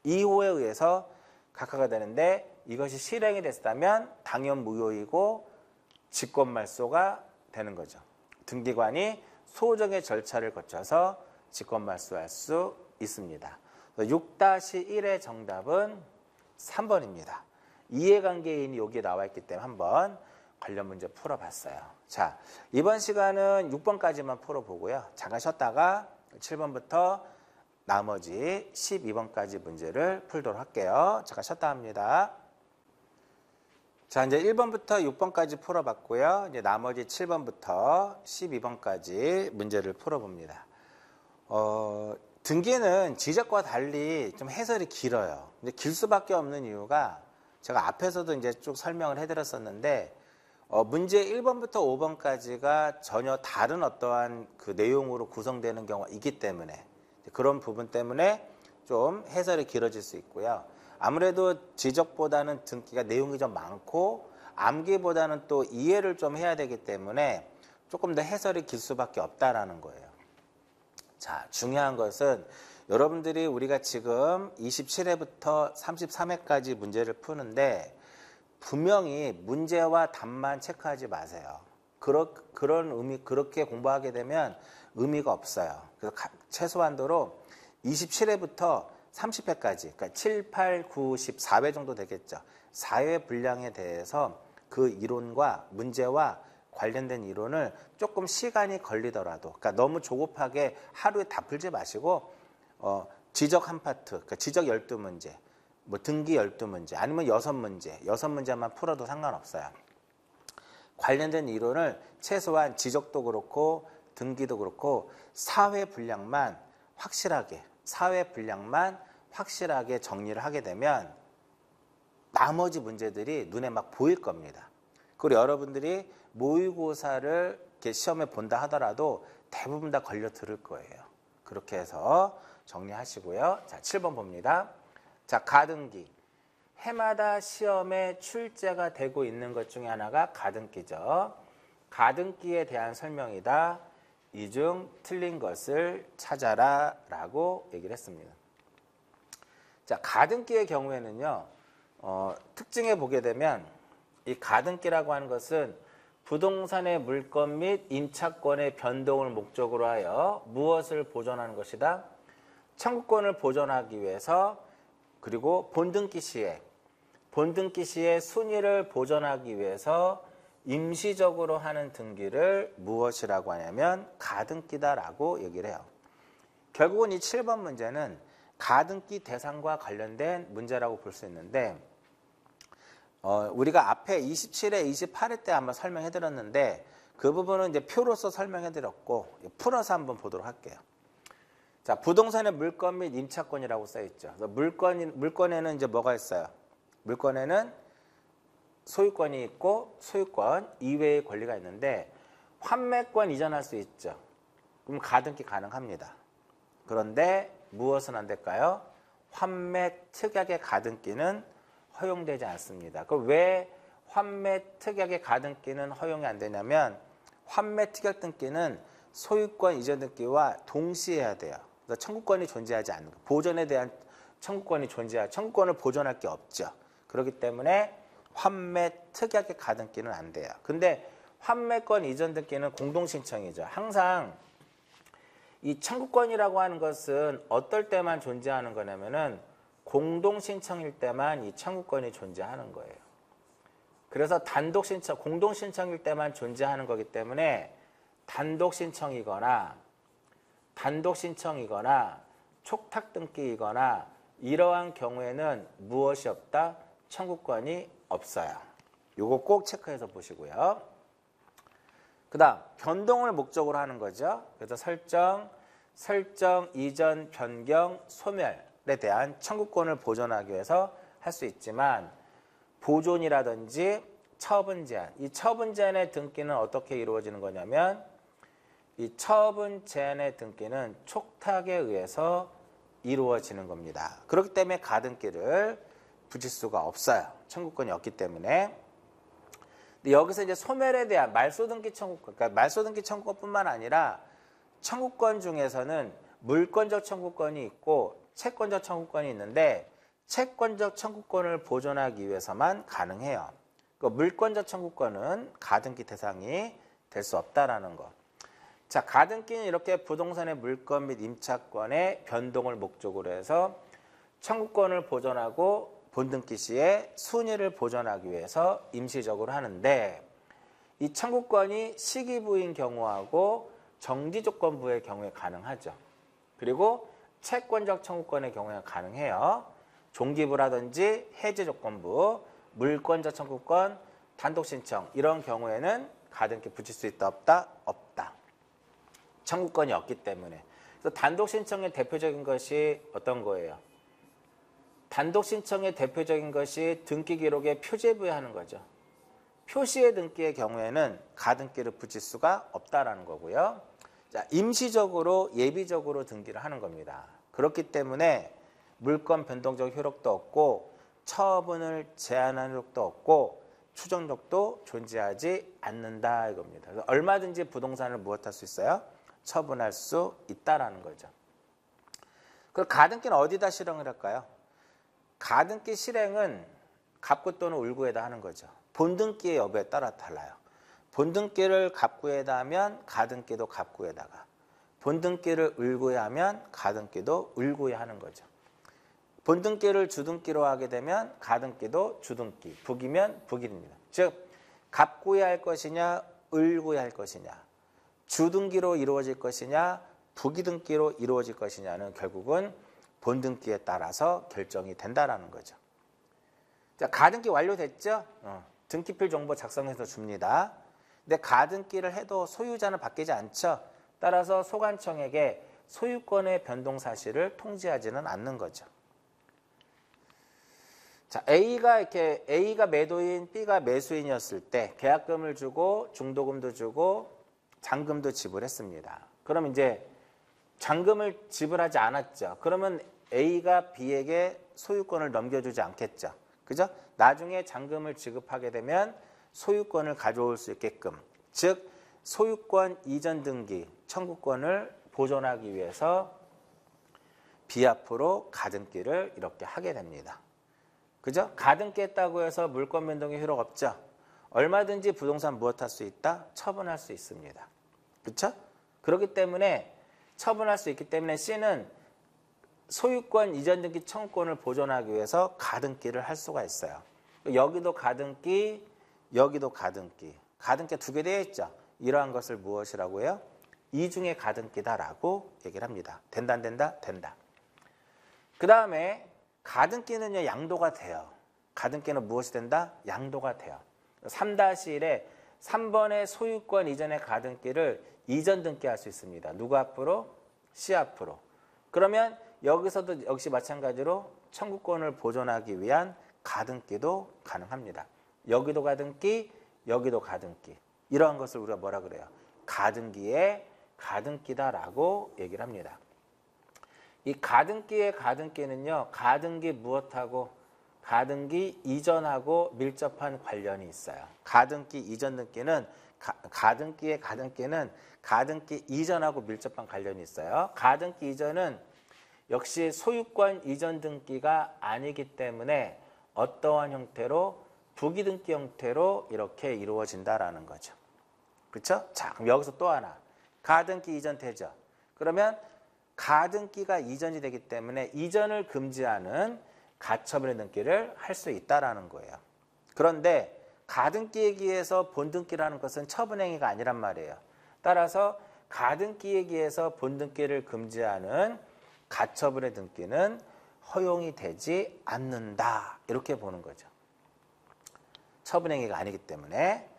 2호에 의해서 각하가 되는데 이것이 실행이 됐다면 당연 무효이고 직권말소가 되는 거죠. 등기관이 소정의 절차를 거쳐서 직권말소할 수 있습니다. 6-1의 정답은 3번입니다. 이해관계인이 여기에 나와 있기 때문에 한번 관련 문제 풀어봤어요. 자, 이번 시간은 6번까지만 풀어보고요. 잠깐 쉬었다가 7번부터 나머지 12번까지 문제를 풀도록 할게요. 잠깐 쉬었다 합니다. 자, 이제 1번부터 6번까지 풀어봤고요. 이제 나머지 7번부터 12번까지 문제를 풀어봅니다. 등기는 지적과 달리 좀 해설이 길어요. 근데 길 수밖에 없는 이유가 제가 앞에서도 이제 쭉 설명을 해드렸었는데 문제 1번부터 5번까지가 전혀 다른 어떠한 그 내용으로 구성되는 경우가 있기 때문에 그런 부분 때문에 좀 해설이 길어질 수 있고요. 아무래도 지적보다는 등기가 내용이 좀 많고 암기보다는 또 이해를 좀 해야 되기 때문에 조금 더 해설이 길 수밖에 없다라는 거예요. 자, 중요한 것은 여러분들이 우리가 지금 27회부터 33회까지 문제를 푸는데 분명히 문제와 답만 체크하지 마세요. 그런 의미, 그렇게 공부하게 되면 의미가 없어요. 그래서 최소한도로 27회부터 30회까지, 그러니까 7, 8, 9, 10, 4회 정도 되겠죠. 4회 분량에 대해서 그 이론과 문제와 관련된 이론을 조금 시간이 걸리더라도, 그러니까 너무 조급하게 하루에 다 풀지 마시고 지적 한 파트, 그러니까 지적 12문제, 뭐 등기 12문제, 아니면 6문제, 6문제만 풀어도 상관없어요. 관련된 이론을 최소한 지적도 그렇고 등기도 그렇고 4회 분량만 확실하게 정리를 하게 되면 나머지 문제들이 눈에 막 보일 겁니다. 그리고 여러분들이 모의고사를 이렇게 시험에 본다 하더라도 대부분 다 걸려 들을 거예요. 그렇게 해서 정리하시고요. 자, 7번 봅니다. 자, 가등기. 해마다 시험에 출제가 되고 있는 것 중에 하나가 가등기죠. 가등기에 대한 설명이다. 이 중 틀린 것을 찾아라 라고 얘기를 했습니다. 자, 가등기의 경우에는요, 특징에 보게 되면 이 가등기라고 하는 것은 부동산의 물건 및 임차권의 변동을 목적으로 하여 무엇을 보존하는 것이다? 청구권을 보존하기 위해서, 그리고 본등기 시에 순위를 보존하기 위해서 임시적으로 하는 등기를 무엇이라고 하냐면 가등기다라고 얘기를 해요. 결국은 이 7번 문제는 가등기 대상과 관련된 문제라고 볼 수 있는데 우리가 앞에 27회, 28회 때 한번 설명해 드렸는데 그 부분은 이제 표로서 설명해 드렸고 풀어서 한번 보도록 할게요. 자, 부동산의 물건 및 임차권이라고 써 있죠. 물건에는 이제 뭐가 있어요? 물건에는 소유권이 있고 소유권 이외의 권리가 있는데 환매권 이전할 수 있죠. 그럼 가등기 가능합니다. 그런데 무엇은 안 될까요? 환매 특약의 가등기는 허용되지 않습니다. 그럼 왜 환매 특약의 가등기는 허용이 안 되냐면 환매 특약 등기는 소유권 이전 등기와 동시에 해야 돼요. 그래서 청구권이 존재하지 않는 거. 보존에 대한 청구권이 청구권을 보존할 게 없죠. 그렇기 때문에 환매 특약의 가등기는 안 돼요. 근데 환매권 이전 등기는 공동신청이죠. 항상 이 청구권이라고 하는 것은 어떨 때만 존재하는 거냐면은 공동신청일 때만 이 청구권이 존재하는 거예요. 그래서 단독신청, 공동신청일 때만 존재하는 거기 때문에 단독신청이거나 촉탁등기이거나 이러한 경우에는 무엇이 없다? 청구권이 없어요. 요거 꼭 체크해서 보시고요. 그 다음 변동을 목적으로 하는 거죠. 그래서 설정, 이전, 변경, 소멸에 대한 청구권을 보존하기 위해서 할 수 있지만 보존이라든지 처분 제한, 이 처분 제한의 등기는 어떻게 이루어지는 거냐면 이 처분 제한의 등기는 촉탁에 의해서 이루어지는 겁니다. 그렇기 때문에 가등기를 붙일 수가 없어요. 청구권이 없기 때문에. 근데 여기서 이제 소멸에 대한 말소등기 청구권, 그러니까 말소등기 청구권뿐만 아니라 청구권 중에서는 물권적 청구권이 있고 채권적 청구권이 있는데 채권적 청구권을 보존하기 위해서만 가능해요. 그러니까 물권적 청구권은 가등기 대상이 될 수 없다라는 거. 자, 가등기는 이렇게 부동산의 물권 및 임차권의 변동을 목적으로 해서 청구권을 보존하고 본등기 시에 순위를 보존하기 위해서 임시적으로 하는데 이 청구권이 시기부인 경우하고 정지조건부의 경우에 가능하죠. 그리고 채권적 청구권의 경우에 가능해요. 종기부라든지 해제조건부, 물권적 청구권, 단독신청 이런 경우에는 가등기 붙일 수 있다 없다? 없다. 청구권이 없기 때문에. 그래서 단독신청의 대표적인 것이 어떤 거예요? 단독신청의 대표적인 것이 등기 기록에 표제부에 하는 거죠. 표시의 등기의 경우에는 가등기를 붙일 수가 없다라는 거고요. 자, 임시적으로 예비적으로 등기를 하는 겁니다. 그렇기 때문에 물권 변동적 효력도 없고 처분을 제한하는 효력도 없고 추정력도 존재하지 않는다 이겁니다. 그래서 얼마든지 부동산을 무엇할 수 있어요? 처분할 수 있다라는 거죠. 그럼 가등기는 어디다 실행을 할까요? 가등기 실행은 갑구 또는 울구에다 하는 거죠. 본등기의 여부에 따라 달라요. 본등기를 갑구에다 하면 가등기도 갑구에다가, 본등기를 울구에 하면 가등기도 울구에 하는 거죠. 본등기를 주등기로 하게 되면 가등기도 주등기, 북이면 북일입니다. 즉 갑구에 할 것이냐 울구에 할 것이냐, 주등기로 이루어질 것이냐 북이등기로 이루어질 것이냐는 결국은 본등기에 따라서 결정이 된다라는 거죠. 자, 가등기 완료됐죠? 등기필 정보 작성해서 줍니다. 근데 가등기를 해도 소유자는 바뀌지 않죠. 따라서 소관청에게 소유권의 변동 사실을 통지하지는 않는 거죠. 자, A가 매도인, B가 매수인이었을 때 계약금을 주고 중도금도 주고 잔금도 지불했습니다. 그럼 이제 잔금을 지불하지 않았죠. 그러면 A가 B에게 소유권을 넘겨주지 않겠죠. 그죠? 나중에 잔금을 지급하게 되면 소유권을 가져올 수 있게끔, 즉 소유권 이전 등기 청구권을 보존하기 위해서 B 앞으로 가등기를 이렇게 하게 됩니다. 그죠? 가등기 했다고 해서 물권 변동의 효력 없죠? 얼마든지 부동산 무엇할 수 있다? 처분할 수 있습니다. 그렇죠? 그렇기 때문에 처분할 수 있기 때문에 C는 소유권 이전 등기 청구권을 보존하기 위해서 가등기를 할 수가 있어요. 여기도 가등기, 여기도 가등기. 가등기 두 개 되어 있죠. 이러한 것을 무엇이라고 해요? 이중의 가등기다라고 얘기를 합니다. 된다, 안 된다? 된다. 그 다음에 가등기는요, 양도가 돼요. 가등기는 무엇이 된다? 양도가 돼요. 3-1에 3번의 소유권 이전의 가등기를 이전 등기할 수 있습니다. 누구 앞으로? C 앞으로. 그러면 여기서도 역시 마찬가지로 청구권을 보존하기 위한 가등기도 가능합니다. 여기도 가등기, 여기도 가등기. 이러한 것을 우리가 뭐라 그래요? 가등기의 가등기다라고 얘기를 합니다. 이 가등기의 가등기는요. 가등기 무엇하고 가등기 이전하고 밀접한 관련이 있어요. 가등기 이전 등기는 가등기의 가등기는 가등기 이전하고 밀접한 관련이 있어요. 가등기 이전은 역시 소유권 이전 등기가 아니기 때문에 어떠한 형태로 부기등기 형태로 이렇게 이루어진다라는 거죠. 그렇죠? 자, 그럼 여기서 또 하나. 가등기 이전 되죠. 그러면 가등기가 이전이 되기 때문에 이전을 금지하는 가처분의 등기를 할 수 있다라는 거예요. 그런데 가등기에 의해서 본등기라는 것은 처분행위가 아니란 말이에요. 따라서 가등기에 의해서 본등기를 금지하는 가처분의 등기는 허용이 되지 않는다. 이렇게 보는 거죠. 처분행위가 아니기 때문에.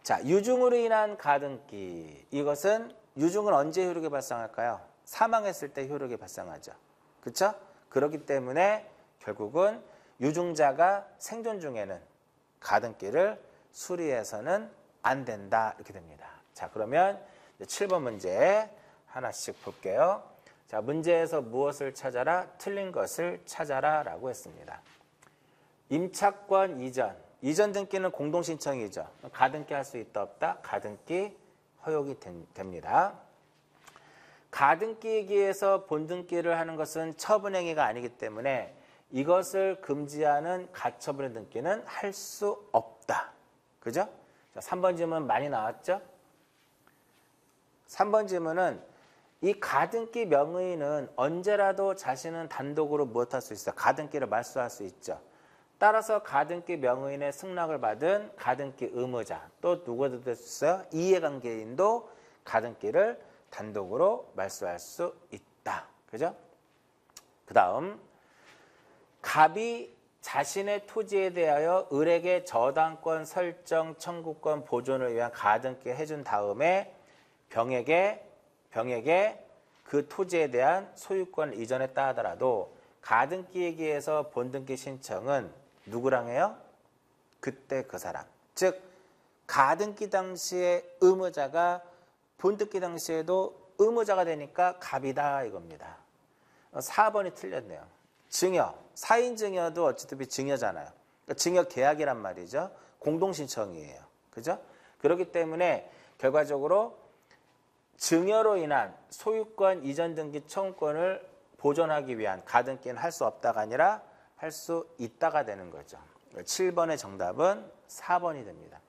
자, 유증으로 인한 가등기. 이것은 유증은 언제 효력이 발생할까요? 사망했을 때 효력이 발생하죠. 그렇죠? 그렇기 때문에 결국은 유증자가 생존 중에는 가등기를 수리해서는 안 된다. 이렇게 됩니다. 자, 그러면 7번 문제 하나씩 볼게요. 자, 문제에서 무엇을 찾아라? 틀린 것을 찾아라 라고 했습니다. 임차권 이전. 이전 등기는 공동신청이죠. 가등기 할 수 있다 없다? 가등기 허용이 됩니다. 가등기에 의해서 본등기를 하는 것은 처분행위가 아니기 때문에 이것을 금지하는 가처분의 등기는 할 수 없다. 그죠? 자, 3번 질문 많이 나왔죠? 3번 질문은 이 가등기 명의는 언제라도 자신은 단독으로 무엇할 수 있어? 가등기를 말소할 수 있죠. 따라서 가등기 명의인의 승낙을 받은 가등기 의무자 또 누구도 될 수 있어요? 이해관계인도 가등기를 단독으로 말소할 수 있다. 그죠? 그 다음 갑이 자신의 토지에 대하여 을에게 저당권 설정 청구권 보존을 위한 가등기 해준 다음에 병에게 그 토지에 대한 소유권을 이전했다 하더라도 가등기에 의해서 본등기 신청은 누구랑 해요? 그때 그 사람. 즉 가등기 당시에 의무자가 본등기 당시에도 의무자가 되니까 갑이다 이겁니다. 4번이 틀렸네요. 증여. 4인 증여도 어쨌든 증여잖아요. 그러니까 증여 계약이란 말이죠. 공동신청이에요. 그죠? 그렇기 때문에 결과적으로 증여로 인한 소유권 이전 등기 청구권을 보존하기 위한 가등기는 할 수 없다가 아니라 할 수 있다가 되는 거죠. 7번의 정답은 4번이 됩니다.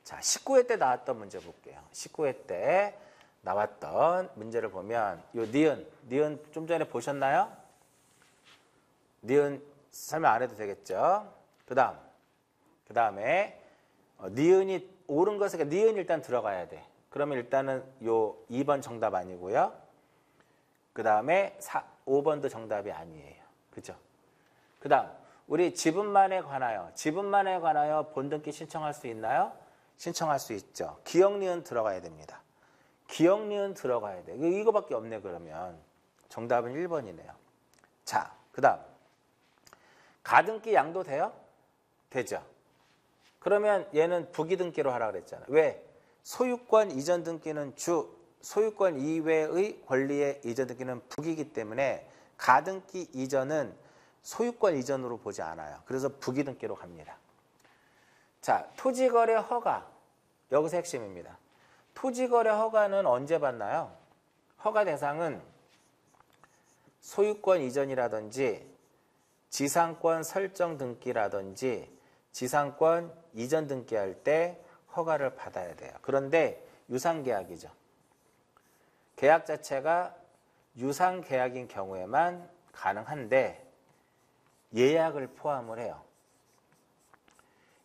자, 19회 때 나왔던 문제 볼게요. 19회 때 나왔던 문제를 보면 요 니은 좀 전에 보셨나요? 니은 설명 안 해도 되겠죠? 그 다음에 니은이 옳은 것에 니은 일단 들어가야 돼. 그러면 일단은 요 2번 정답 아니고요. 그 다음에 5번도 정답이 아니에요. 그죠? 그 다음 우리 지분만에 관하여 본등기 신청할 수 있나요? 신청할 수 있죠. 기억 니은 들어가야 됩니다. 기억 니은 들어가야 돼. 이거밖에 없네 그러면. 정답은 1번이네요. 자, 그 다음 가등기 양도 돼요? 되죠. 그러면 얘는 부기등기로 하라 그랬잖아요. 왜? 소유권 이전 등기는 소유권 이외의 권리의 이전 등기는 부기이기 때문에 가등기 이전은 소유권 이전으로 보지 않아요. 그래서 부기등기로 갑니다. 자, 토지거래 허가. 여기서 핵심입니다. 토지거래 허가는 언제 받나요? 허가 대상은 소유권 이전이라든지 지상권 설정 등기라든지 지상권 이전 등기할 때 허가를 받아야 돼요. 그런데 유상계약이죠. 계약 자체가 유상계약인 경우에만 가능한데 예약을 포함을 해요.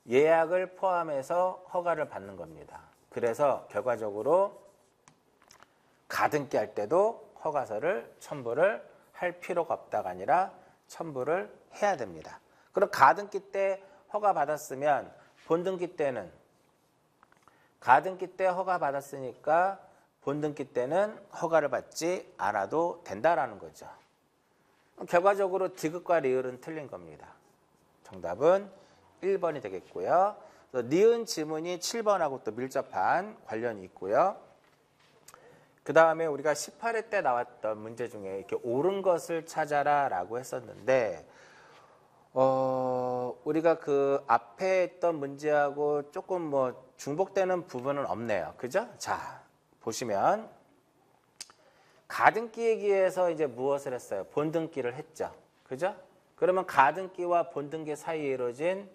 예약을 포함해서 허가를 받는 겁니다. 그래서 결과적으로 가등기 할 때도 허가서를 첨부를 할 필요가 없다가 아니라 첨부를 해야 됩니다. 그럼 가등기 때 허가 받았으면 본등기 때는 가등기 때 허가 받았으니까 본등기 때는 허가를 받지 않아도 된다라는 거죠. 결과적으로 디귿과 리을은 틀린 겁니다. 정답은 1번이 되겠고요. 니은 지문이 7번하고 또 밀접한 관련이 있고요. 그 다음에 우리가 18회 때 나왔던 문제 중에 이렇게 옳은 것을 찾아라 라고 했었는데, 우리가 그 앞에 했던 문제하고 조금 뭐 중복되는 부분은 없네요. 그죠? 자, 보시면, 가등기에 기해서 이제 무엇을 했어요? 본등기를 했죠. 그죠? 그러면 가등기와 본등기 사이에 이루어진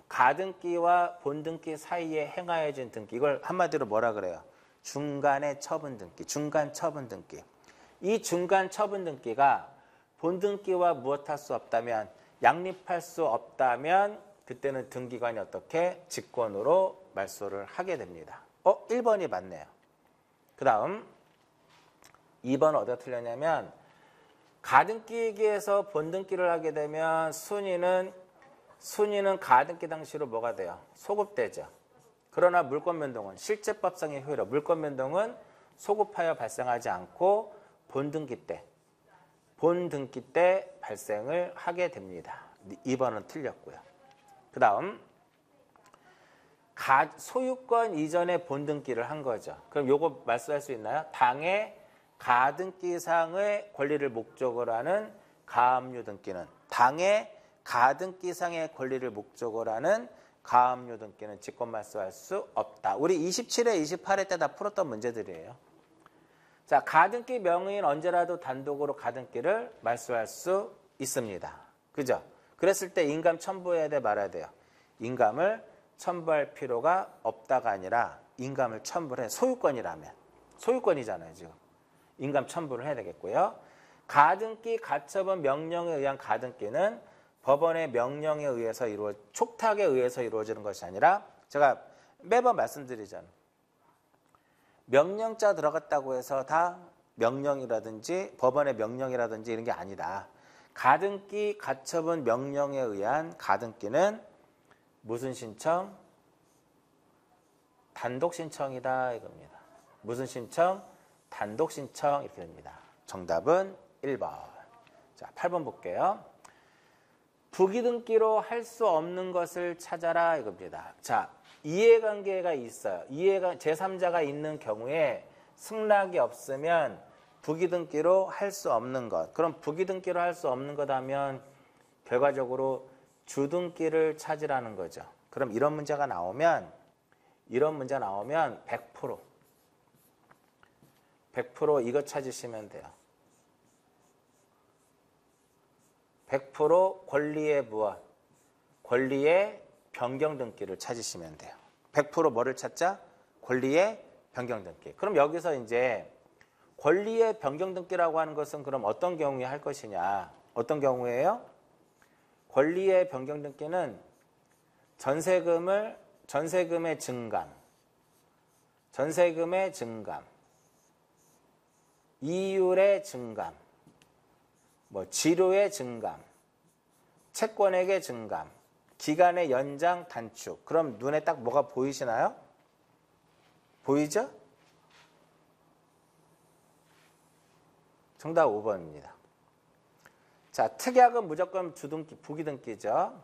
가등기와 본등기 사이에 행하여진 등기, 이걸 한마디로 뭐라 그래요? 중간의 처분 등기, 중간 처분 등기. 이 중간 처분 등기가 본등기와 무엇할 수 없다면, 양립할 수 없다면 그때는 등기관이 어떻게 직권으로 말소를 하게 됩니다. 1번이 맞네요. 그 다음 2번 어디가 틀렸냐면, 가등기에 기해서 본등기를 하게 되면 순위는 가등기 당시로 뭐가 돼요? 소급되죠. 그러나 물권 변동은 실제법상의 효율로 물권 변동은 소급하여 발생하지 않고 본등기 때 발생을 하게 됩니다. 2번은 틀렸고요. 그 다음 소유권 이전에 본등기를 한 거죠. 그럼 요거 말씀할 수 있나요? 당의 가등기상의 권리를 목적으로 하는 가압류 등기는, 당의 가등기상의 권리를 목적으로 하는 가압류 등기는 직권 말소할 수 없다. 우리 27회, 28회 때 다 풀었던 문제들이에요. 자, 가등기 명의인 언제라도 단독으로 가등기를 말소할 수 있습니다. 그죠? 그랬을 때 인감 첨부해야 돼, 말아야 돼요? 인감을 첨부할 필요가 없다가 아니라 인감을 첨부를 해. 소유권이라면. 소유권이잖아요, 지금. 인감 첨부를 해야 되겠고요. 가등기 가처분 명령에 의한 가등기는 법원의 명령에 의해서 촉탁에 의해서 이루어지는 것이 아니라, 제가 매번 말씀드리잖아요. 명령자 들어갔다고 해서 다 명령이라든지 법원의 명령이라든지 이런 게 아니다. 가등기 가처분 명령에 의한 가등기는 무슨 신청? 단독 신청이다 이겁니다. 무슨 신청? 단독 신청 이렇게 됩니다. 정답은 1번. 자, 8번 볼게요. 부기등기로 할 수 없는 것을 찾아라 이겁니다. 자, 이해관계가 있어요. 제3자가 있는 경우에 승낙이 없으면 부기등기로 할 수 없는 것. 그럼 부기등기로 할 수 없는 것 하면 결과적으로 주등기를 찾으라는 거죠. 그럼 이런 문제가 나오면 100% 이거 찾으시면 돼요. 100% 권리의 무엇? 권리의 변경 등기를 찾으시면 돼요. 100% 뭐를 찾자? 권리의 변경 등기. 그럼 여기서 이제 권리의 변경 등기라고 하는 것은 그럼 어떤 경우에 할 것이냐? 어떤 경우에요? 권리의 변경 등기는 전세금의 증감, 이율의 증감, 지료의 증감, 채권액의 증감, 기간의 연장, 단축. 그럼 눈에 딱 뭐가 보이시나요? 보이죠? 정답 5번입니다. 자, 특약은 무조건 부기등기죠.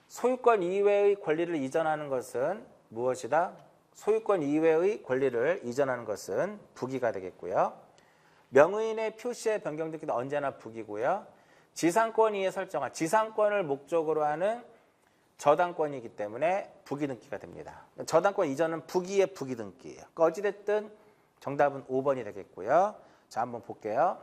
소유권 이외의 권리를 이전하는 것은 무엇이다? 소유권 이외의 권리를 이전하는 것은 부기가 되겠고요. 명의인의 표시의 변경 등기도 언제나 부기고요. 지상권 이에 설정한 지상권을 목적으로 하는 저당권이기 때문에 부기등기가 됩니다. 저당권 이전은 부기의 부기등기예요. 그러니까 어찌됐든 정답은 5번이 되겠고요. 자, 한번 볼게요.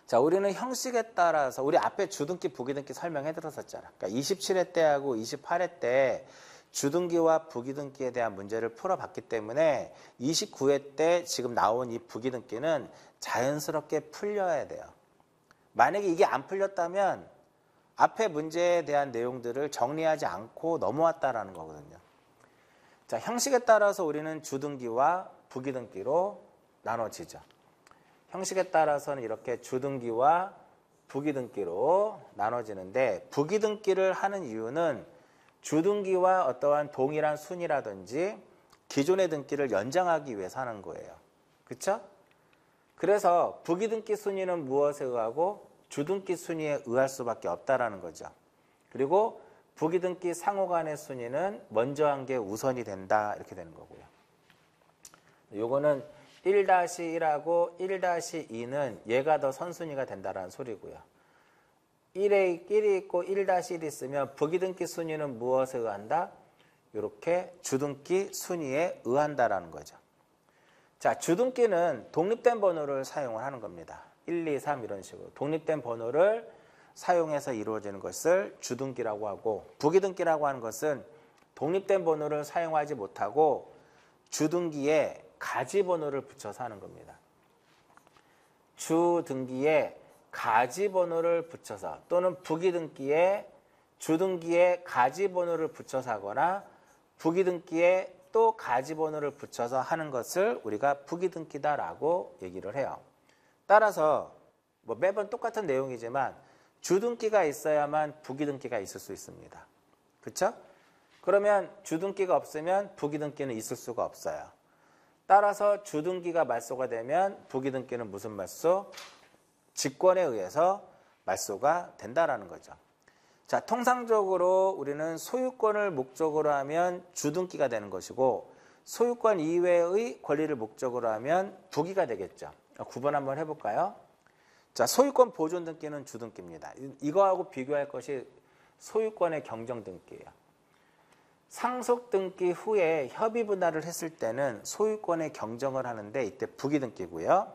자, 우리는 형식에 따라서 우리 앞에 주등기, 부기등기 설명해 드렸었잖아. 그러니까 27회 때하고 28회 때 주등기와 부기등기에 대한 문제를 풀어봤기 때문에 29회 때 지금 나온 이 부기등기는 자연스럽게 풀려야 돼요. 만약에 이게 안 풀렸다면 앞에 문제에 대한 내용들을 정리하지 않고 넘어왔다라는 거거든요. 자, 형식에 따라서 우리는 주등기와 부기등기로 나눠지죠. 형식에 따라서는 이렇게 주등기와 부기등기로 나눠지는데, 부기등기를 하는 이유는 주등기와 어떠한 동일한 순위라든지 기존의 등기를 연장하기 위해서 하는 거예요. 그렇죠? 그래서 부기등기 순위는 무엇에 의하고 주등기 순위에 의할 수밖에 없다라는 거죠. 그리고 부기등기 상호 간의 순위는 먼저 한 게 우선이 된다 이렇게 되는 거고요. 요거는 1-1하고 1-2는 얘가 더 선순위가 된다는 소리고요. 1에 1이 있고 1-1이 있으면 부기등기 순위는 무엇에 의한다? 이렇게 주등기 순위에 의한다라는 거죠. 자, 주등기는 독립된 번호를 사용을 하는 겁니다. 1, 2, 3 이런 식으로 독립된 번호를 사용해서 이루어지는 것을 주등기라고 하고, 부기등기라고 하는 것은 독립된 번호를 사용하지 못하고 주등기에 가지 번호를 붙여서 하는 겁니다. 주등기에 가지 번호를 붙여서, 또는 부기등기에 주등기에 가지 번호를 붙여서 하거나 부기등기에 또 가지 번호를 붙여서 하는 것을 우리가 부기등기다라고 얘기를 해요. 따라서 뭐 매번 똑같은 내용이지만 주등기가 있어야만 부기등기가 있을 수 있습니다. 그렇죠? 그러면 주등기가 없으면 부기등기는 있을 수가 없어요. 따라서 주등기가 말소가 되면 부기등기는 무슨 말소? 직권에 의해서 말소가 된다라는 거죠. 자, 통상적으로 우리는 소유권을 목적으로 하면 주등기가 되는 것이고, 소유권 이외의 권리를 목적으로 하면 부기가 되겠죠. 구분 한번 해볼까요? 자, 소유권 보존 등기는 주등기입니다. 이거하고 비교할 것이 소유권의 경정 등기예요. 상속 등기 후에 협의 분할을 했을 때는 소유권의 경정을 하는데 이때 부기 등기고요.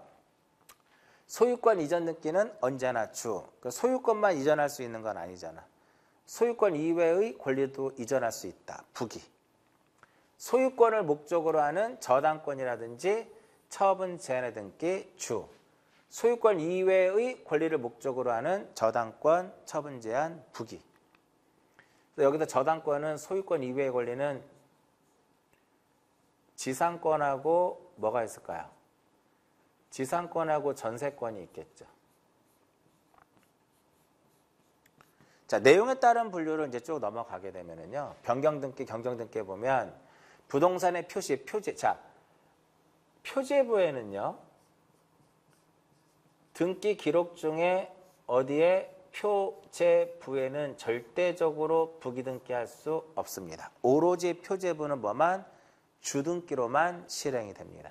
소유권 이전 등기는 언제나 주. 소유권만 이전할 수 있는 건 아니잖아. 소유권 이외의 권리도 이전할 수 있다. 부기. 소유권을 목적으로 하는 저당권이라든지 처분 제한의 등기 주. 소유권 이외의 권리를 목적으로 하는 저당권, 처분 제한, 부기. 여기서 저당권은 소유권 이외의 권리는 지상권하고 뭐가 있을까요? 지상권하고 전세권이 있겠죠. 자, 내용에 따른 분류를 이제 쭉 넘어가게 되면은요, 변경등기, 경정등기에 보면 부동산의 표시, 표제. 자, 표제부에는요, 등기 기록 중에 어디에 표제부에는 절대적으로 부기등기할 수 없습니다. 오로지 표제부는 뭐만? 주등기로만 실행이 됩니다.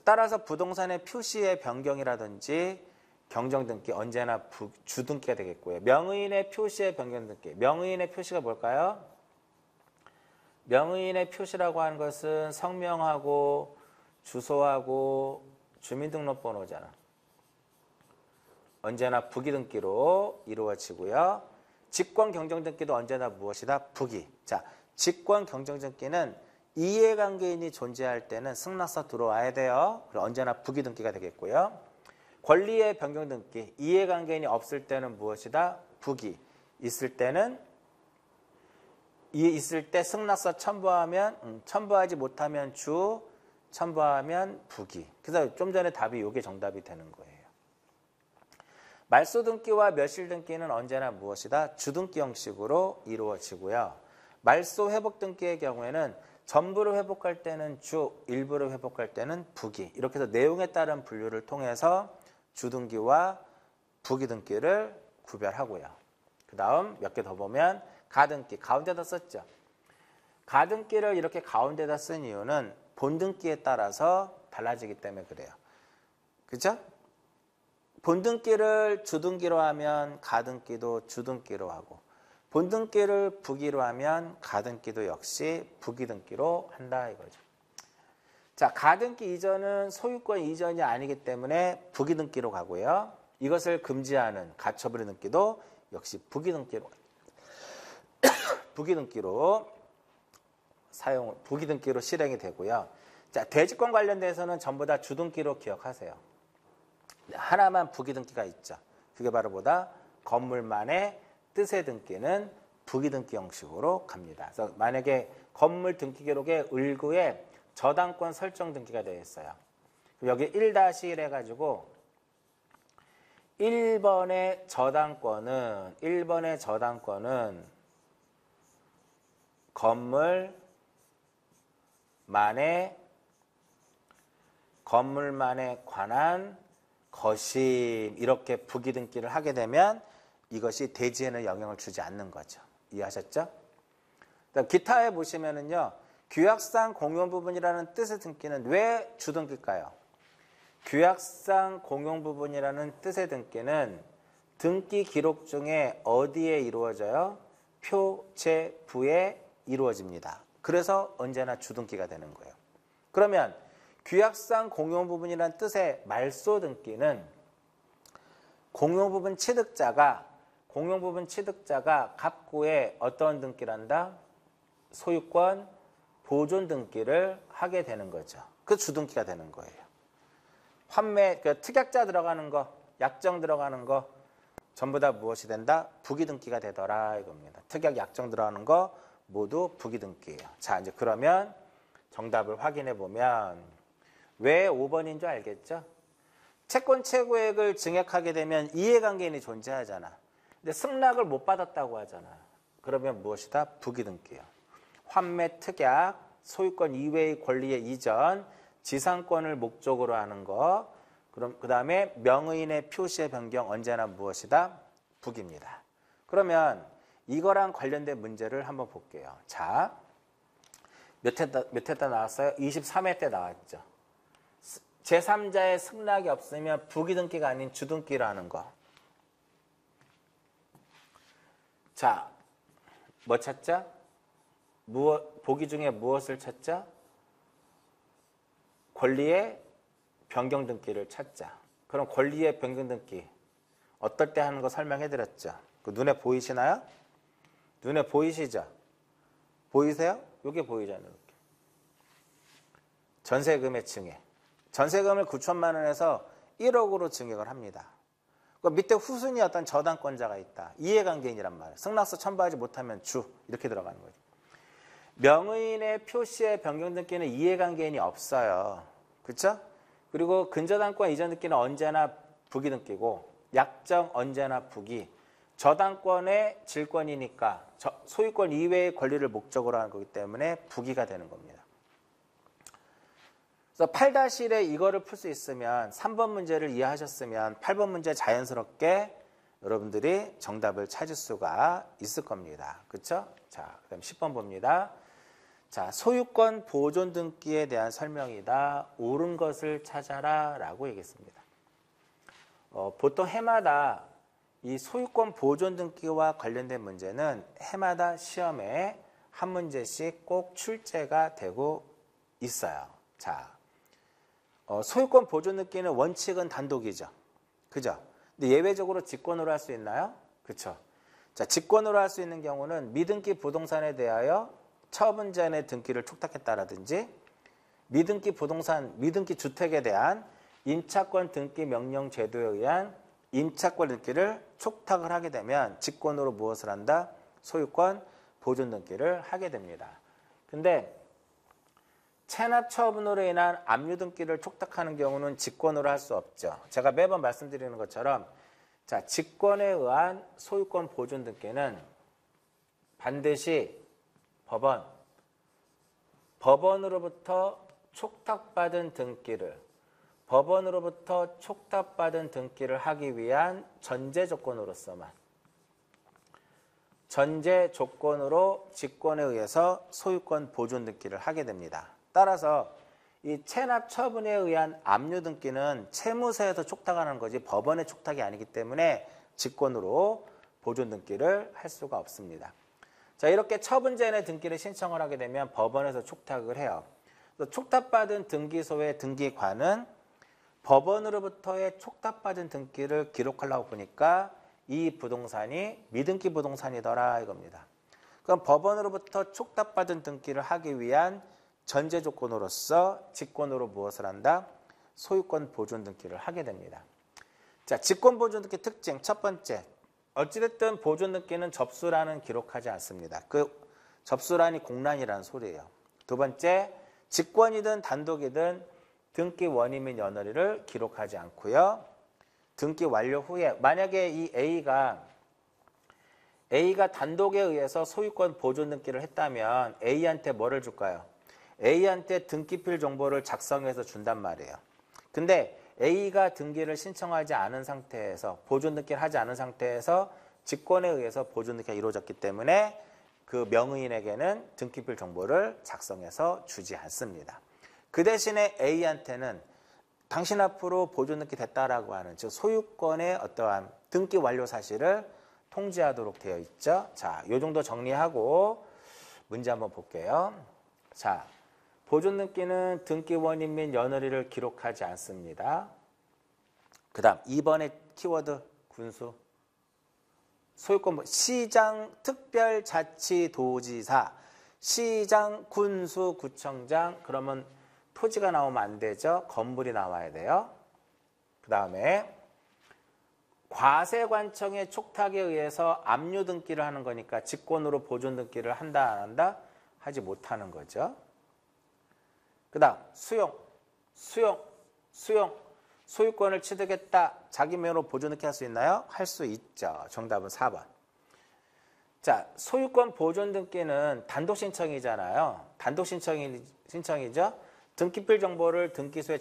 따라서 부동산의 표시의 변경이라든지 경정등기 언제나 주등기가 되겠고요. 명의인의 표시의 변경등기. 명의인의 표시가 뭘까요? 명의인의 표시라고 하는 것은 성명하고 주소하고 주민등록번호잖아. 언제나 부기등기로 이루어지고요. 직권 경정등기도 언제나 무엇이다? 부기. 자, 직권 경정등기는 이해관계인이 존재할 때는 승낙서 들어와야 돼요. 그럼 언제나 부기등기가 되겠고요. 권리의 변경등기, 이해관계인이 없을 때는 무엇이다? 부기. 있을 때는 있을 때 승낙서 첨부하면 첨부하지 못하면 주, 첨부하면 부기. 그래서 좀 전에 답이 이게 정답이 되는 거예요. 말소등기와 멸실등기는 언제나 무엇이다? 주등기 형식으로 이루어지고요. 말소 회복등기의 경우에는 전부를 회복할 때는 주, 일부를 회복할 때는 부기. 이렇게 해서 내용에 따른 분류를 통해서 주등기와 부기등기를 구별하고요. 그 다음 몇 개 더 보면 가등기, 가운데다 썼죠. 가등기를 이렇게 가운데다 쓴 이유는 본등기에 따라서 달라지기 때문에 그래요. 그렇죠? 본등기를 주등기로 하면 가등기도 주등기로 하고, 본등기를 부기로 하면 가등기도 역시 부기등기로 한다 이거죠. 자, 가등기 이전은 소유권 이전이 아니기 때문에 부기등기로 가고요. 이것을 금지하는 가처분의 등기도 역시 부기등기로 부기등기로 실행이 되고요. 자, 대지권 관련돼서는 전부 다 주등기로 기억하세요. 하나만 부기등기가 있죠. 그게 바로 뭐다? 건물만의 뜻의 등기는 부기등기 형식으로 갑니다. 그래서 만약에 건물 등기 기록에 을구에 저당권 설정 등기가 되어 있어요. 여기 1-1 해가지고 1번의 저당권은 건물만에 관한 것임, 이렇게 부기등기를 하게 되면 이것이 대지에는 영향을 주지 않는 거죠. 이해하셨죠? 기타에 보시면은요, 규약상 공용부분이라는 뜻의 등기는 왜 주등기일까요? 규약상 공용부분이라는 뜻의 등기는 등기 기록 중에 어디에 이루어져요? 표제부에 이루어집니다. 그래서 언제나 주등기가 되는 거예요. 그러면 규약상 공용부분이라는 뜻의 말소 등기는 공용부분 취득자가 갑구에 어떤 등기를 한다? 소유권 보존 등기를 하게 되는 거죠. 그 주등기가 되는 거예요. 환매, 특약자 들어가는 거, 약정 들어가는 거 전부 다 무엇이 된다? 부기등기가 되더라 이겁니다. 특약, 약정 들어가는 거 모두 부기등기예요. 자, 이제 그러면 정답을 확인해 보면 왜 5번인 줄 알겠죠? 채권 최고액을 증액하게 되면 이해관계인이 존재하잖아. 근데 승낙을 못 받았다고 하잖아. 그러면 무엇이다? 부기등기예요. 환매, 특약, 소유권 이외의 권리의 이전, 지상권을 목적으로 하는 거, 그럼 그 다음에 명의인의 표시의 변경 언제나 무엇이다? 부기입니다. 그러면 이거랑 관련된 문제를 한번 볼게요. 자, 몇 회 나왔어요? 23회 때 나왔죠. 제3자의 승낙이 없으면 부기등기가 아닌 주등기라는 거. 자, 뭐 찾자? 보기 중에 무엇을 찾자? 권리의 변경 등기를 찾자. 그럼 권리의 변경 등기 어떨 때 하는 거 설명해 드렸죠. 그 눈에 보이시나요? 눈에 보이시죠? 보이세요? 이게 보이잖아요. 이렇게. 전세금의 증액. 전세금을 9천만 원에서 1억으로 증액을 합니다. 그 밑에 후순위 어떤 저당권자가 있다. 이해관계인이란 말이에요. 승낙서 첨부하지 못하면 주 이렇게 들어가는 거죠. 명의인의 표시의 변경 등기는 이해관계인이 없어요. 그렇죠? 그리고 근저당권 이전 등기는 언제나 부기 등기고 약정 언제나 부기. 저당권의 질권이니까 소유권 이외의 권리를 목적으로 하는 거기 때문에 부기가 되는 겁니다. 그래서 8-1에 이거를 풀 수 있으면 3번 문제를 이해하셨으면 8번 문제 자연스럽게 여러분들이 정답을 찾을 수가 있을 겁니다. 그렇죠? 자, 그다음 10번 봅니다. 자, 소유권 보존 등기에 대한 설명이다. 옳은 것을 찾아라 라고 얘기했습니다. 보통 해마다 이 소유권 보존 등기와 관련된 문제는 해마다 시험에 한 문제씩 꼭 출제가 되고 있어요. 자, 소유권 보존 등기는 원칙은 단독이죠. 그죠? 근데 예외적으로 직권으로 할 수 있나요? 그렇죠. 자, 직권으로 할 수 있는 경우는 미등기 부동산에 대하여 처분 전에 등기를 촉탁했다라든지 미등기 부동산, 미등기 주택에 대한 임차권 등기 명령 제도에 의한 임차권 등기를 촉탁을 하게 되면 직권으로 무엇을 한다? 소유권 보존 등기를 하게 됩니다. 근데 체납 처분으로 인한 압류 등기를 촉탁하는 경우는 직권으로 할 수 없죠. 제가 매번 말씀드리는 것처럼 자, 직권에 의한 소유권 보존 등기는 반드시 법원으로부터 촉탁받은 등기를 하기 위한 전제 조건으로서만 전제 조건으로 직권에 의해서 소유권 보존 등기를 하게 됩니다. 따라서 이 체납 처분에 의한 압류 등기는 채무서에서 촉탁하는 거지 법원의 촉탁이 아니기 때문에 직권으로 보존 등기를 할 수가 없습니다. 자, 이렇게 처분 전에 등기를 신청을 하게 되면 법원에서 촉탁을 해요. 촉탁받은 등기소의 등기관은 법원으로부터의 촉탁받은 등기를 기록하려고 보니까 이 부동산이 미등기 부동산이더라 이겁니다. 그럼 법원으로부터 촉탁받은 등기를 하기 위한 전제 조건으로서 직권으로 무엇을 한다? 소유권 보존 등기를 하게 됩니다. 자, 직권 보존 등기 특징 첫 번째. 어찌됐든 보존 등기는 접수란은 기록하지 않습니다. 그 접수란이 공란이라는 소리예요. 두 번째, 직권이든 단독이든 등기 원인 및 연월일을 기록하지 않고요. 등기 완료 후에 만약에 이 A가 단독에 의해서 소유권 보존 등기를 했다면 A한테 뭐를 줄까요? A한테 등기필 정보를 작성해서 준단 말이에요. 근데 A가 등기를 신청하지 않은 상태에서 보존 등기를 하지 않은 상태에서 직권에 의해서 보존 등기가 이루어졌기 때문에 그 명의인에게는 등기필 정보를 작성해서 주지 않습니다. 그 대신에 A한테는 당신 앞으로 보존등기 됐다라고 하는 즉 소유권의 어떠한 등기 완료 사실을 통지하도록 되어 있죠. 자, 요 정도 정리하고 문제 한번 볼게요. 자, 보존등기는 등기 원인 및 연월일을 기록하지 않습니다. 그 다음 2번의 키워드 군수. 소유권 시장, 특별자치도지사, 시장, 군수, 구청장. 그러면 토지가 나오면 안 되죠. 건물이 나와야 돼요. 그 다음에 과세관청의 촉탁에 의해서 압류 등기를 하는 거니까 직권으로 보존 등기를 한다 안 한다? 하지 못하는 거죠. 그 다음 수용. 소유권을 취득했다. 자기 명의로 보존 등기 할 수 있나요? 할 수 있죠. 정답은 4번. 자, 소유권 보존 등기는 단독 신청이잖아요. 단독 신청이죠. 등기필 정보를 등기소에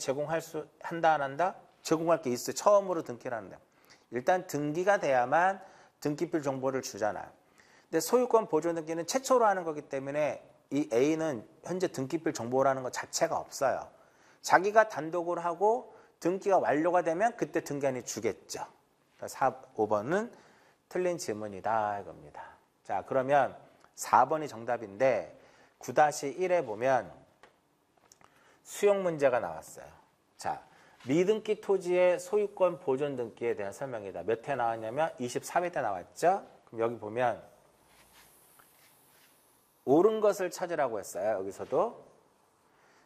한다 안 한다? 제공할 게 있어요. 처음으로 등기를 하는데. 일단 등기가 돼야만 등기필 정보를 주잖아요. 근데 소유권 보존 등기는 최초로 하는 거기 때문에 이 A는 현재 등기필 정보라는 것 자체가 없어요. 자기가 단독으로 하고 등기가 완료가 되면 그때 등기한이 주겠죠. 5번은 틀린 질문이다 이겁니다. 자, 그러면 4번이 정답인데 9-1에 보면 수용 문제가 나왔어요. 자, 미등기 토지의 소유권 보존 등기에 대한 설명이다. 몇 회 나왔냐면 24회 때 나왔죠. 그럼 여기 보면 옳은 것을 찾으라고 했어요. 여기서도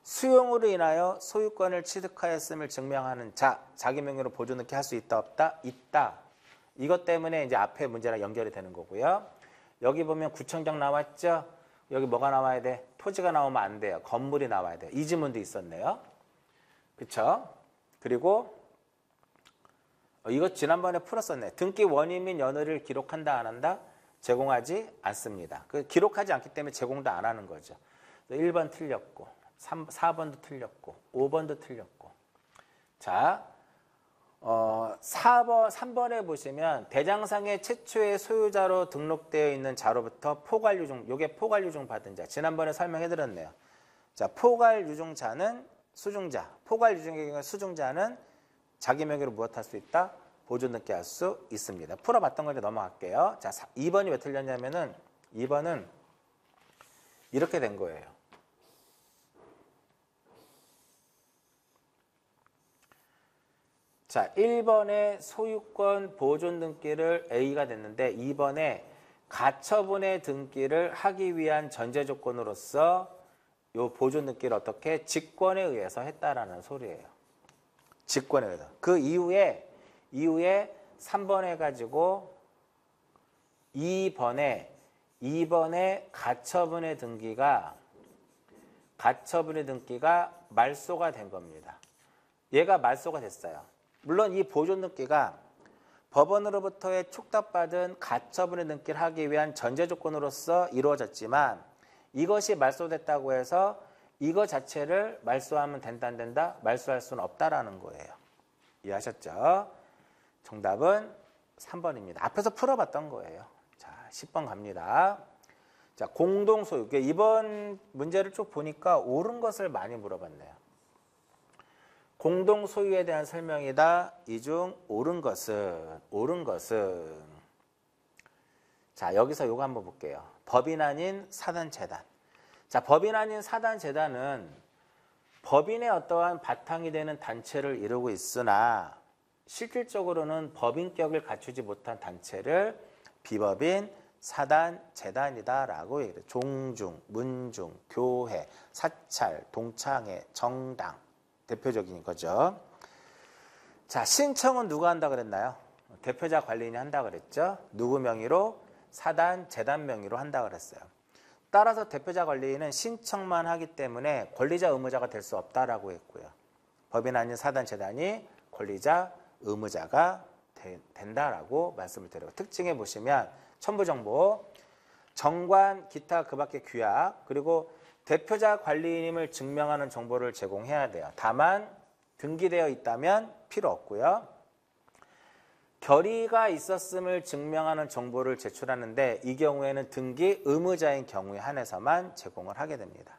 수용으로 인하여 소유권을 취득하였음을 증명하는 자, 자기 명의로 보존 등기 할 수 있다 없다? 있다. 이것 때문에 이제 앞에 문제랑 연결이 되는 거고요. 여기 보면 구청장 나왔죠. 여기 뭐가 나와야 돼? 토지가 나오면 안 돼요. 건물이 나와야 돼요. 이 지문도 있었네요. 그렇죠? 그리고 이거 지난번에 풀었었네. 등기 원인 및 연월을 기록한다 안 한다? 제공하지 않습니다. 기록하지 않기 때문에 제공도 안 하는 거죠. 1번 틀렸고 4번도 틀렸고 5번도 틀렸고. 자, 3번에 보시면 대장상의 최초의 소유자로 등록되어 있는 자로부터 포괄유증, 요게 포괄유증 받은 자. 지난번에 설명해드렸네요. 자, 포괄유증자는 수증자, 포괄유증의 경우 수증자는 자기 명의로 무엇할 수 있다? 보존 등기 할 수 있습니다. 풀어봤던 걸 이제 넘어갈게요. 자, 2번이 왜 틀렸냐면은 2번은 이렇게 된 거예요. 자, 1번에 소유권 보존 등기를 A가 됐는데 2번에 가처분의 등기를 하기 위한 전제 조건으로서 요 보존 등기를 어떻게 직권에 의해서 했다라는 소리예요. 직권에 의해서. 그 이후에 3번 해가지고 2번에 가처분의 등기가 말소가 된 겁니다. 얘가 말소가 됐어요. 물론 이 보존 등기가 법원으로부터의 촉탁받은 가처분의 등기를 하기 위한 전제 조건으로서 이루어졌지만 이것이 말소됐다고 해서 이거 자체를 말소하면 된다 안 된다? 말소할 수는 없다라는 거예요. 이해하셨죠? 정답은 3번입니다. 앞에서 풀어봤던 거예요. 자, 10번 갑니다. 자, 공동소유. 이번 문제를 쭉 보니까 옳은 것을 많이 물어봤네요. 공동소유에 대한 설명이다. 이 중 옳은 것은 자, 여기서 요거 한번 볼게요. 법인 아닌 사단재단. 자, 법인 아닌 사단재단은 법인의 어떠한 바탕이 되는 단체를 이루고 있으나 실질적으로는 법인격을 갖추지 못한 단체를 비법인 사단재단이다라고 얘기해요. 종중, 문중, 교회, 사찰, 동창회, 정당 대표적인 거죠. 자, 신청은 누가 한다 그랬나요? 대표자 관리인이 한다 그랬죠. 누구 명의로? 사단, 재단 명의로 한다 그랬어요. 따라서 대표자 관리인은 신청만 하기 때문에 권리자 의무자가 될 수 없다라고 했고요. 법인 아닌 사단, 재단이 권리자, 의무자가 된다라고 말씀을 드려요. 특징에 보시면 첨부정보, 정관, 기타 그 밖의 규약, 그리고 대표자 관리인임을 증명하는 정보를 제공해야 돼요. 다만 등기되어 있다면 필요 없고요. 결의가 있었음을 증명하는 정보를 제출하는데 이 경우에는 등기 의무자인 경우에 한해서만 제공을 하게 됩니다.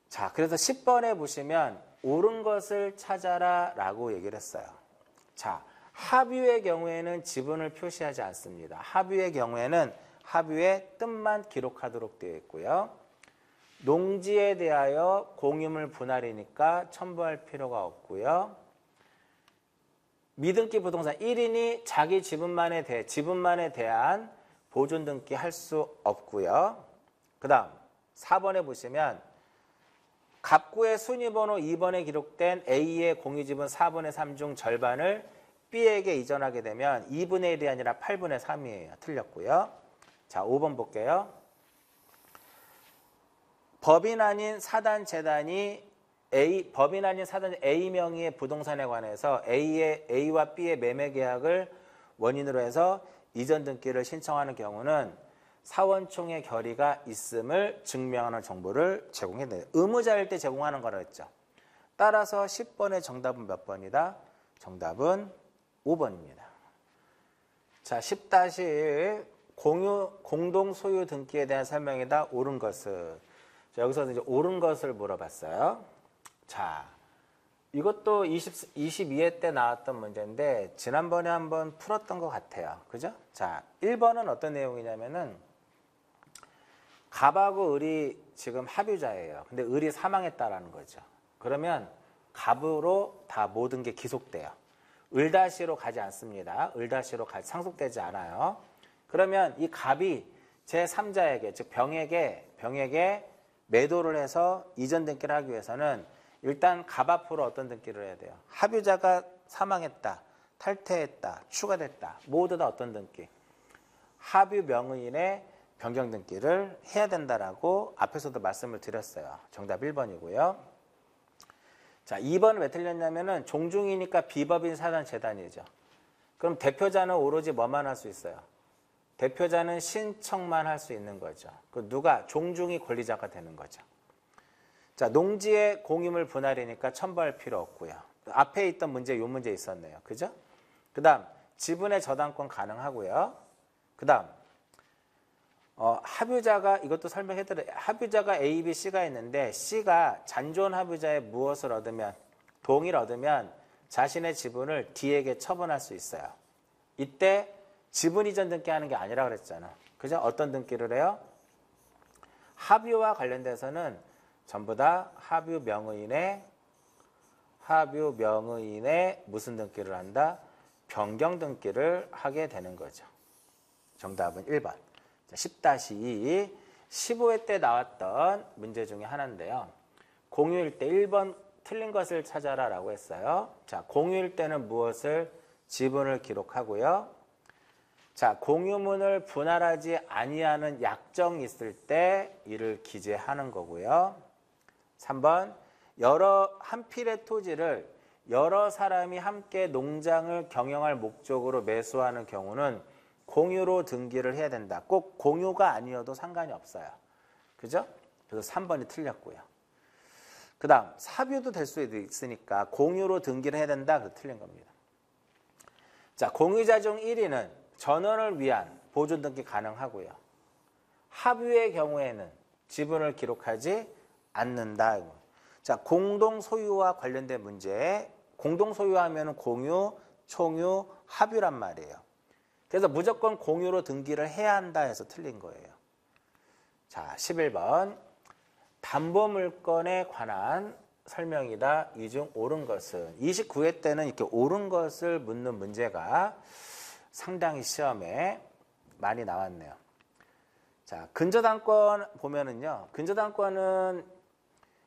자, 그래서 10번에 보시면 옳은 것을 찾아라 라고 얘기를 했어요. 자, 합유의 경우에는 지분을 표시하지 않습니다. 합유의 경우에는 합유의 뜻만 기록하도록 되어 있고요. 농지에 대하여 공유물 분할이니까 첨부할 필요가 없고요. 미등기 부동산 1인이 자기 지분만에 대한 보존 등기 할 수 없고요. 그 다음 4번에 보시면 갑구의 순위번호 2번에 기록된 A의 공유지분 4분의 3 중 절반을 B에게 이전하게 되면 2분의 1이 아니라 8분의 3이에요. 틀렸고요. 자, 5번 볼게요. 법인 아닌 사단 재단이 A 명의의 부동산에 관해서 A와 B의 매매 계약을 원인으로 해서 이전 등기를 신청하는 경우는 사원총회 결의가 있음을 증명하는 정보를 제공해야 돼요. 의무자일 때 제공하는 거라 했죠. 따라서 10번의 정답은 몇 번이다? 정답은 5번입니다. 자, 10-1 공동 소유 등기에 대한 설명이다. 옳은 것은. 자, 여기서 이제 옳은 것을 물어봤어요. 자, 이것도 22회 때 나왔던 문제인데 지난번에 한번 풀었던 것 같아요. 그죠? 자, 1번은 어떤 내용이냐면은 갑하고 을이 지금 합유자예요. 근데 을이 사망했다라는 거죠. 그러면 갑으로 다 모든 게 기속돼요. 을다시로 가지 않습니다. 을다시로 상속되지 않아요. 그러면 이 갑이 제3자에게 즉 병에게 매도를 해서 이전 등기를 하기 위해서는 일단 갑 앞으로 어떤 등기를 해야 돼요? 합유자가 사망했다, 탈퇴했다, 추가됐다. 모두 다 어떤 등기? 합유 명의인의 변경 등기를 해야 된다라고 앞에서도 말씀을 드렸어요. 정답 1번이고요. 자, 2번은 왜 틀렸냐면은 종중이니까 비법인 사단 재단이죠. 그럼 대표자는 오로지 뭐만 할 수 있어요? 대표자는 신청만 할 수 있는 거죠. 그 누가? 종중이 권리자가 되는 거죠. 자, 농지의 공유물 분할이니까 첨부할 필요 없고요. 앞에 있던 문제, 요 문제 있었네요. 그죠? 그 다음, 지분의 저당권 가능하고요. 그 다음, 합유자가, 이것도 설명해드려요. 합유자가 A, B, C가 있는데 C가 잔존 합유자의 무엇을 얻으면, 동의를 얻으면 자신의 지분을 D에게 처분할 수 있어요. 이때 지분 이전 등기하는 게 아니라 그랬잖아. 그죠? 어떤 등기를 해요? 합유와 관련돼서는 전부 다 합유 명의인의 무슨 등기를 한다? 변경 등기를 하게 되는 거죠. 정답은 1번. 10-2 15회 때 나왔던 문제 중에 하나인데요. 공유일 때 1번 틀린 것을 찾아라 라고 했어요. 자, 공유일 때는 무엇을? 지분을 기록하고요. 자, 공유문을 분할하지 아니하는 약정이 있을 때 이를 기재하는 거고요. 3번, 한 필의 토지를 여러 사람이 함께 농장을 경영할 목적으로 매수하는 경우는 공유로 등기를 해야 된다. 꼭 공유가 아니어도 상관이 없어요. 그죠? 그래서 3번이 틀렸고요. 그 다음, 사뷰도 될 수 있으니까 공유로 등기를 해야 된다. 그래서 틀린 겁니다. 자, 공유자 중 1위는 전원을 위한 보존 등기 가능하고요. 합유의 경우에는 지분을 기록하지 않는다. 자, 공동 소유와 관련된 문제. 공동 소유하면 공유, 총유, 합유란 말이에요. 그래서 무조건 공유로 등기를 해야 한다 해서 틀린 거예요. 자, 11번. 담보물건에 관한 설명이다. 이 중 옳은 것은. 29회 때는 이렇게 옳은 것을 묻는 문제가 상당히 시험에 많이 나왔네요. 자, 근저당권 보면은요. 근저당권은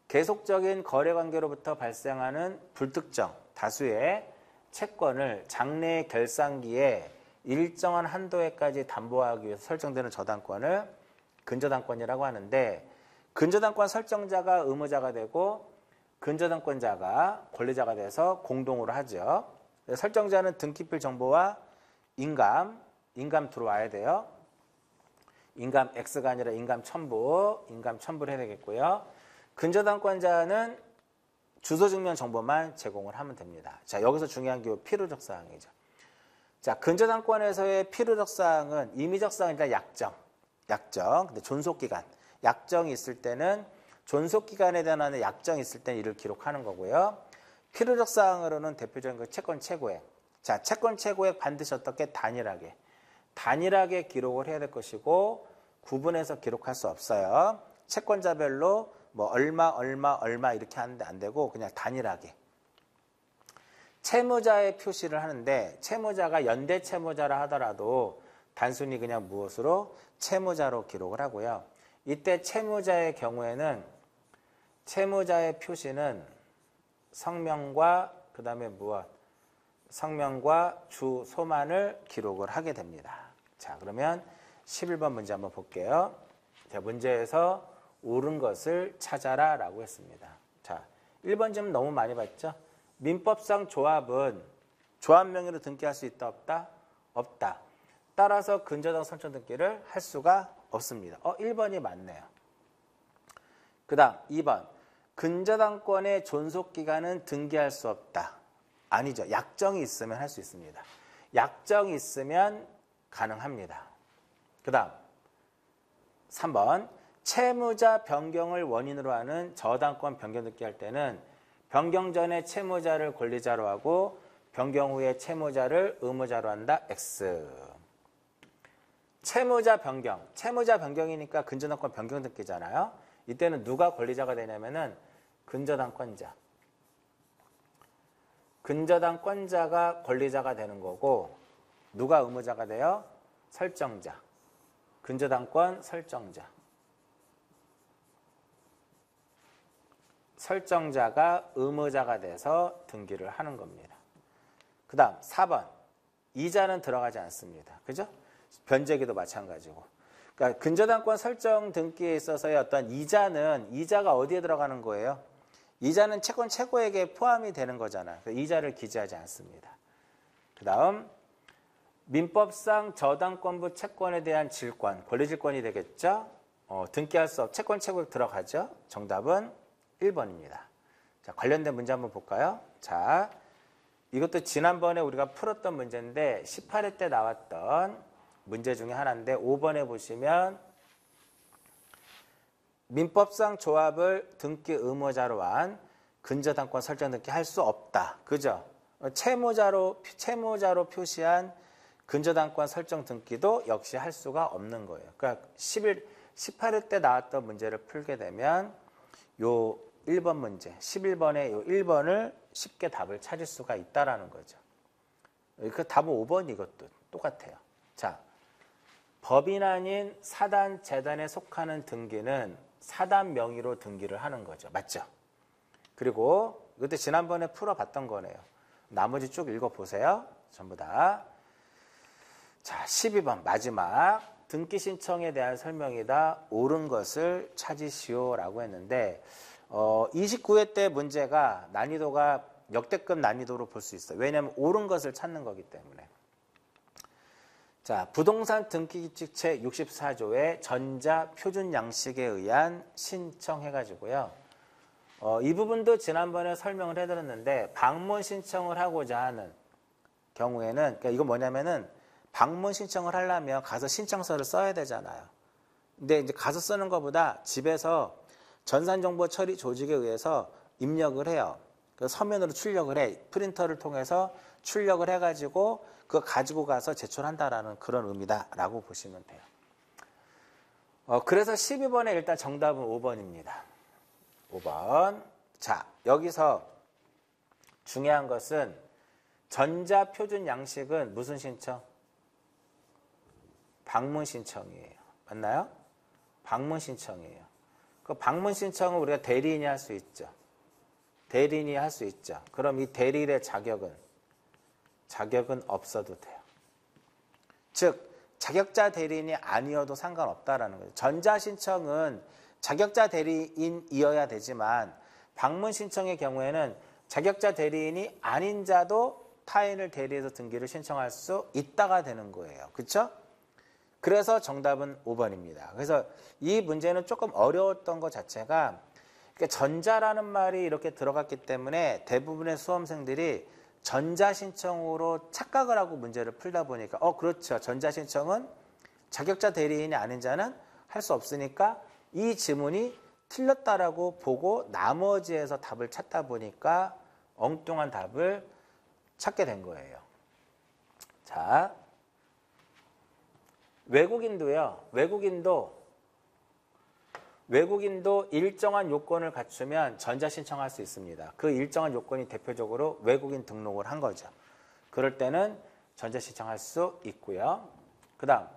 계속적인 거래관계로부터 발생하는 불특정 다수의 채권을 장래 결산기에 일정한 한도에까지 담보하기 위해서 설정되는 저당권을 근저당권이라고 하는데 근저당권 설정자가 의무자가 되고 근저당권자가 권리자가 돼서 공동으로 하죠. 설정자는 등기필 정보와 인감 들어와야 돼요. 인감 X가 아니라 인감 첨부를 해야 되겠고요. 근저당권자는 주소증명 정보만 제공을 하면 됩니다. 자, 여기서 중요한 게 필요적 사항이죠. 자, 근저당권에서의 필요적 사항은 임의적 사항이나 약정. 근데 존속기간. 약정이 있을 때는 존속기간에 대한 약정이 있을 때는 이를 기록하는 거고요. 필요적 사항으로는 대표적인 거 채권 최고액. 자, 채권 최고액 반드시 어떻게 단일하게 기록을 해야 될 것이고 구분해서 기록할 수 없어요. 채권자별로 뭐 얼마 이렇게 하는데 안 되고 그냥 단일하게. 채무자의 표시를 하는데 채무자가 연대 채무자라 하더라도 단순히 그냥 무엇으로 채무자로 기록을 하고요. 이때 채무자의 경우에는 채무자의 표시는 성명과 그다음에 성명과 주소만을 기록을 하게 됩니다. 자, 그러면 11번 문제 한번 볼게요. 자, 문제에서 옳은 것을 찾아라 라고 했습니다. 자, 1번 좀 너무 많이 봤죠? 민법상 조합은 조합 명의로 등기할 수 있다 없다? 없다. 따라서 근저당 설정 등기를 할 수가 없습니다. 1번이 맞네요. 그 다음 2번 근저당권의 존속기간은 등기할 수 없다. 아니죠. 약정이 있으면 할 수 있습니다. 약정이 있으면 가능합니다. 그 다음 3번 채무자 변경을 원인으로 하는 저당권 변경 등기할 때는 변경 전에 채무자를 권리자로 하고 변경 후에 채무자를 의무자로 한다. X. 채무자 변경이니까 근저당권 변경 등기잖아요. 이때는 누가 권리자가 되냐면은 근저당권자가 권리자가 되는 거고 누가 의무자가 돼요? 설정자. 근저당권 설정자가 의무자가 돼서 등기를 하는 겁니다. 그 다음 4번 이자는 들어가지 않습니다. 그죠? 변제기도 마찬가지고. 그러니까 근저당권 설정 등기에 있어서의 어떤 이자가 어디에 들어가는 거예요? 이자는 채권 최고액에 포함이 되는 거잖아요. 이자를 기재하지 않습니다. 그 다음 민법상 저당권부 채권에 대한 질권, 권리질권이 되겠죠? 등기할 수 없, 채권 최고액 들어가죠? 정답은 1번입니다. 자, 관련된 문제 한번 볼까요? 자, 이것도 지난번에 우리가 풀었던 문제인데 18회 때 나왔던 문제 중에 하나인데 5번에 보시면 민법상 조합을 등기 의무자로 한 근저당권 설정 등기 할 수 없다. 그죠? 채무자로 표시한 근저당권 설정 등기도 역시 할 수가 없는 거예요. 그러니까 18회 때 나왔던 문제를 풀게 되면 요 1번 문제, 11번에 요 1번을 쉽게 답을 찾을 수가 있다라는 거죠. 그 답은 5번 이것도 똑같아요. 자, 법인 아닌 사단, 재단에 속하는 등기는 사단 명의로 등기를 하는 거죠. 맞죠? 그리고 이것도 지난번에 풀어봤던 거네요. 나머지 쭉 읽어보세요. 전부 다. 자, 12번 마지막 등기 신청에 대한 설명이다. 옳은 것을 찾으시오라고 했는데 29회 때 문제가 난이도가 역대급 난이도로 볼 수 있어요. 왜냐하면 옳은 것을 찾는 거기 때문에. 자, 부동산 등기규칙 제 64조의 전자 표준 양식에 의한 신청해가지고요. 이 부분도 지난번에 설명을 해드렸는데 방문 신청을 하고자 하는 경우에는 그러니까 이거 뭐냐면은 방문 신청을 하려면 가서 신청서를 써야 되잖아요. 근데 이제 가서 쓰는 것보다 집에서 전산정보 처리 조직에 의해서 입력을 해요. 그래서 서면으로 출력을 해. 프린터를 통해서 출력을 해가지고 그거 가지고 가서 제출한다라는 그런 의미다라고 보시면 돼요. 그래서 12번에 일단 정답은 5번입니다. 5번. 자, 여기서 중요한 것은 전자표준 양식은 무슨 신청? 방문 신청이에요. 맞나요? 방문 신청이에요. 그 방문 신청은 우리가 대리인이 할 수 있죠. 대리인이 할 수 있죠. 그럼 이 대리인의 자격은 없어도 돼요. 즉 자격자 대리인이 아니어도 상관없다라는 거죠. 전자신청은 자격자 대리인이어야 되지만 방문 신청의 경우에는 자격자 대리인이 아닌 자도 타인을 대리해서 등기를 신청할 수 있다가 되는 거예요. 그렇죠? 그래서 정답은 5번입니다. 그래서 이 문제는 조금 어려웠던 것 자체가 전자라는 말이 이렇게 들어갔기 때문에 대부분의 수험생들이 전자신청으로 착각을 하고 문제를 풀다 보니까 그렇죠. 전자신청은 자격자 대리인이 아닌 자는 할 수 없으니까 이 지문이 틀렸다라고 보고 나머지에서 답을 찾다 보니까 엉뚱한 답을 찾게 된 거예요. 자, 외국인도요. 외국인도 일정한 요건을 갖추면 전자신청할 수 있습니다. 그 일정한 요건이 대표적으로 외국인 등록을 한 거죠. 그럴 때는 전자신청할 수 있고요. 그 다음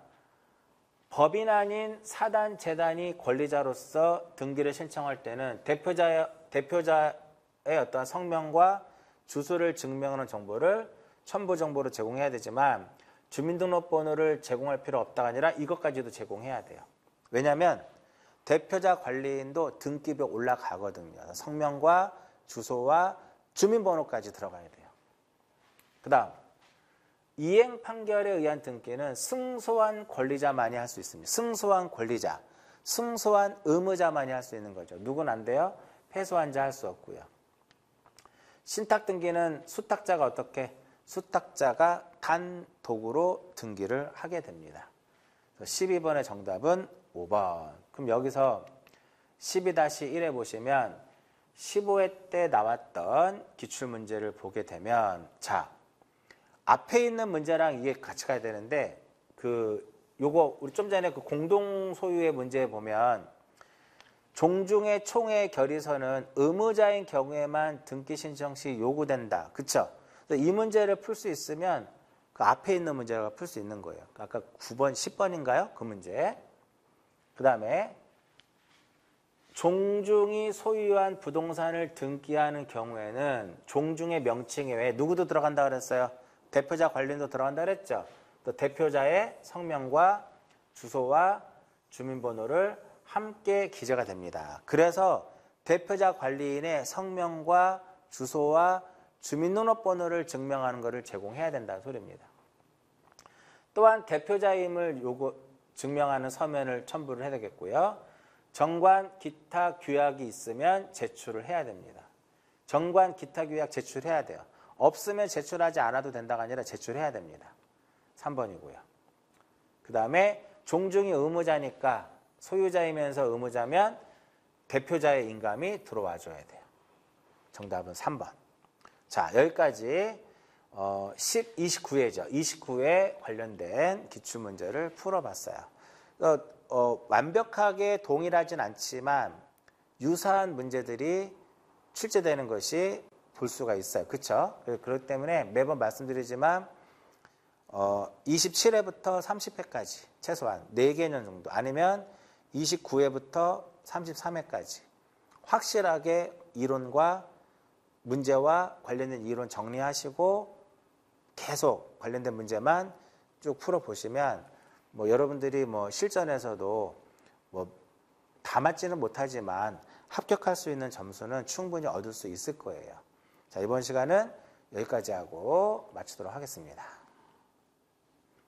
법인 아닌 사단, 재단이 권리자로서 등기를 신청할 때는 대표자의 어떤 성명과 주소를 증명하는 정보를 첨부 정보로 제공해야 되지만 주민등록번호를 제공할 필요 없다가 아니라 이것까지도 제공해야 돼요. 왜냐하면 대표자 관리인도 등기부에 올라가거든요. 성명과 주소와 주민번호까지 들어가야 돼요. 그 다음 이행 판결에 의한 등기는 승소한 권리자만이 할 수 있습니다. 승소한 권리자, 승소한 의무자만이 할 수 있는 거죠. 누군 안 돼요? 패소한 자 할 수 없고요. 신탁 등기는 수탁자가 어떻게? 수탁자가 단독으로 등기를 하게 됩니다. 12번의 정답은 5번. 그럼 여기서 12-1에 보시면 15회 때 나왔던 기출문제를 보게 되면 자, 앞에 있는 문제랑 이게 같이 가야 되는데 요거 우리 좀 전에 그 공동 소유의 문제에 보면 종중의 총회 결의서는 의무자인 경우에만 등기 신청 시 요구된다. 그렇죠? 이 문제를 풀 수 있으면 그 앞에 있는 문제가 풀 수 있는 거예요. 아까 9번, 10번인가요? 그 문제. 그 다음에 종중이 소유한 부동산을 등기하는 경우에는 종중의 명칭에 왜 누구도 들어간다 그랬어요? 대표자 관리인도 들어간다 그랬죠? 또 대표자의 성명과 주소와 주민번호를 함께 기재가 됩니다. 그래서 대표자 관리인의 성명과 주소와 주민등록번호를 증명하는 것을 제공해야 된다는 소리입니다. 또한 대표자임을 증명하는 서면을 첨부를 해야 되겠고요. 정관 기타 규약이 있으면 제출을 해야 됩니다. 정관 기타 규약 제출해야 돼요. 없으면 제출하지 않아도 된다가 아니라 제출해야 됩니다. 3번이고요. 그 다음에 종중이 의무자니까 소유자이면서 의무자면 대표자의 인감이 들어와 줘야 돼요. 정답은 3번. 자, 여기까지 29회죠. 29회 관련된 기출문제를 풀어봤어요. 완벽하게 동일하진 않지만 유사한 문제들이 출제되는 것이 볼 수가 있어요. 그렇죠? 그렇기 때문에 매번 말씀드리지만 27회부터 30회까지 최소한 4개년 정도 아니면 29회부터 33회까지 확실하게 이론과 문제와 관련된 이론 정리하시고 계속 관련된 문제만 쭉 풀어보시면 여러분들이 실전에서도 다 맞지는 못하지만 합격할 수 있는 점수는 충분히 얻을 수 있을 거예요. 자, 이번 시간은 여기까지 하고 마치도록 하겠습니다.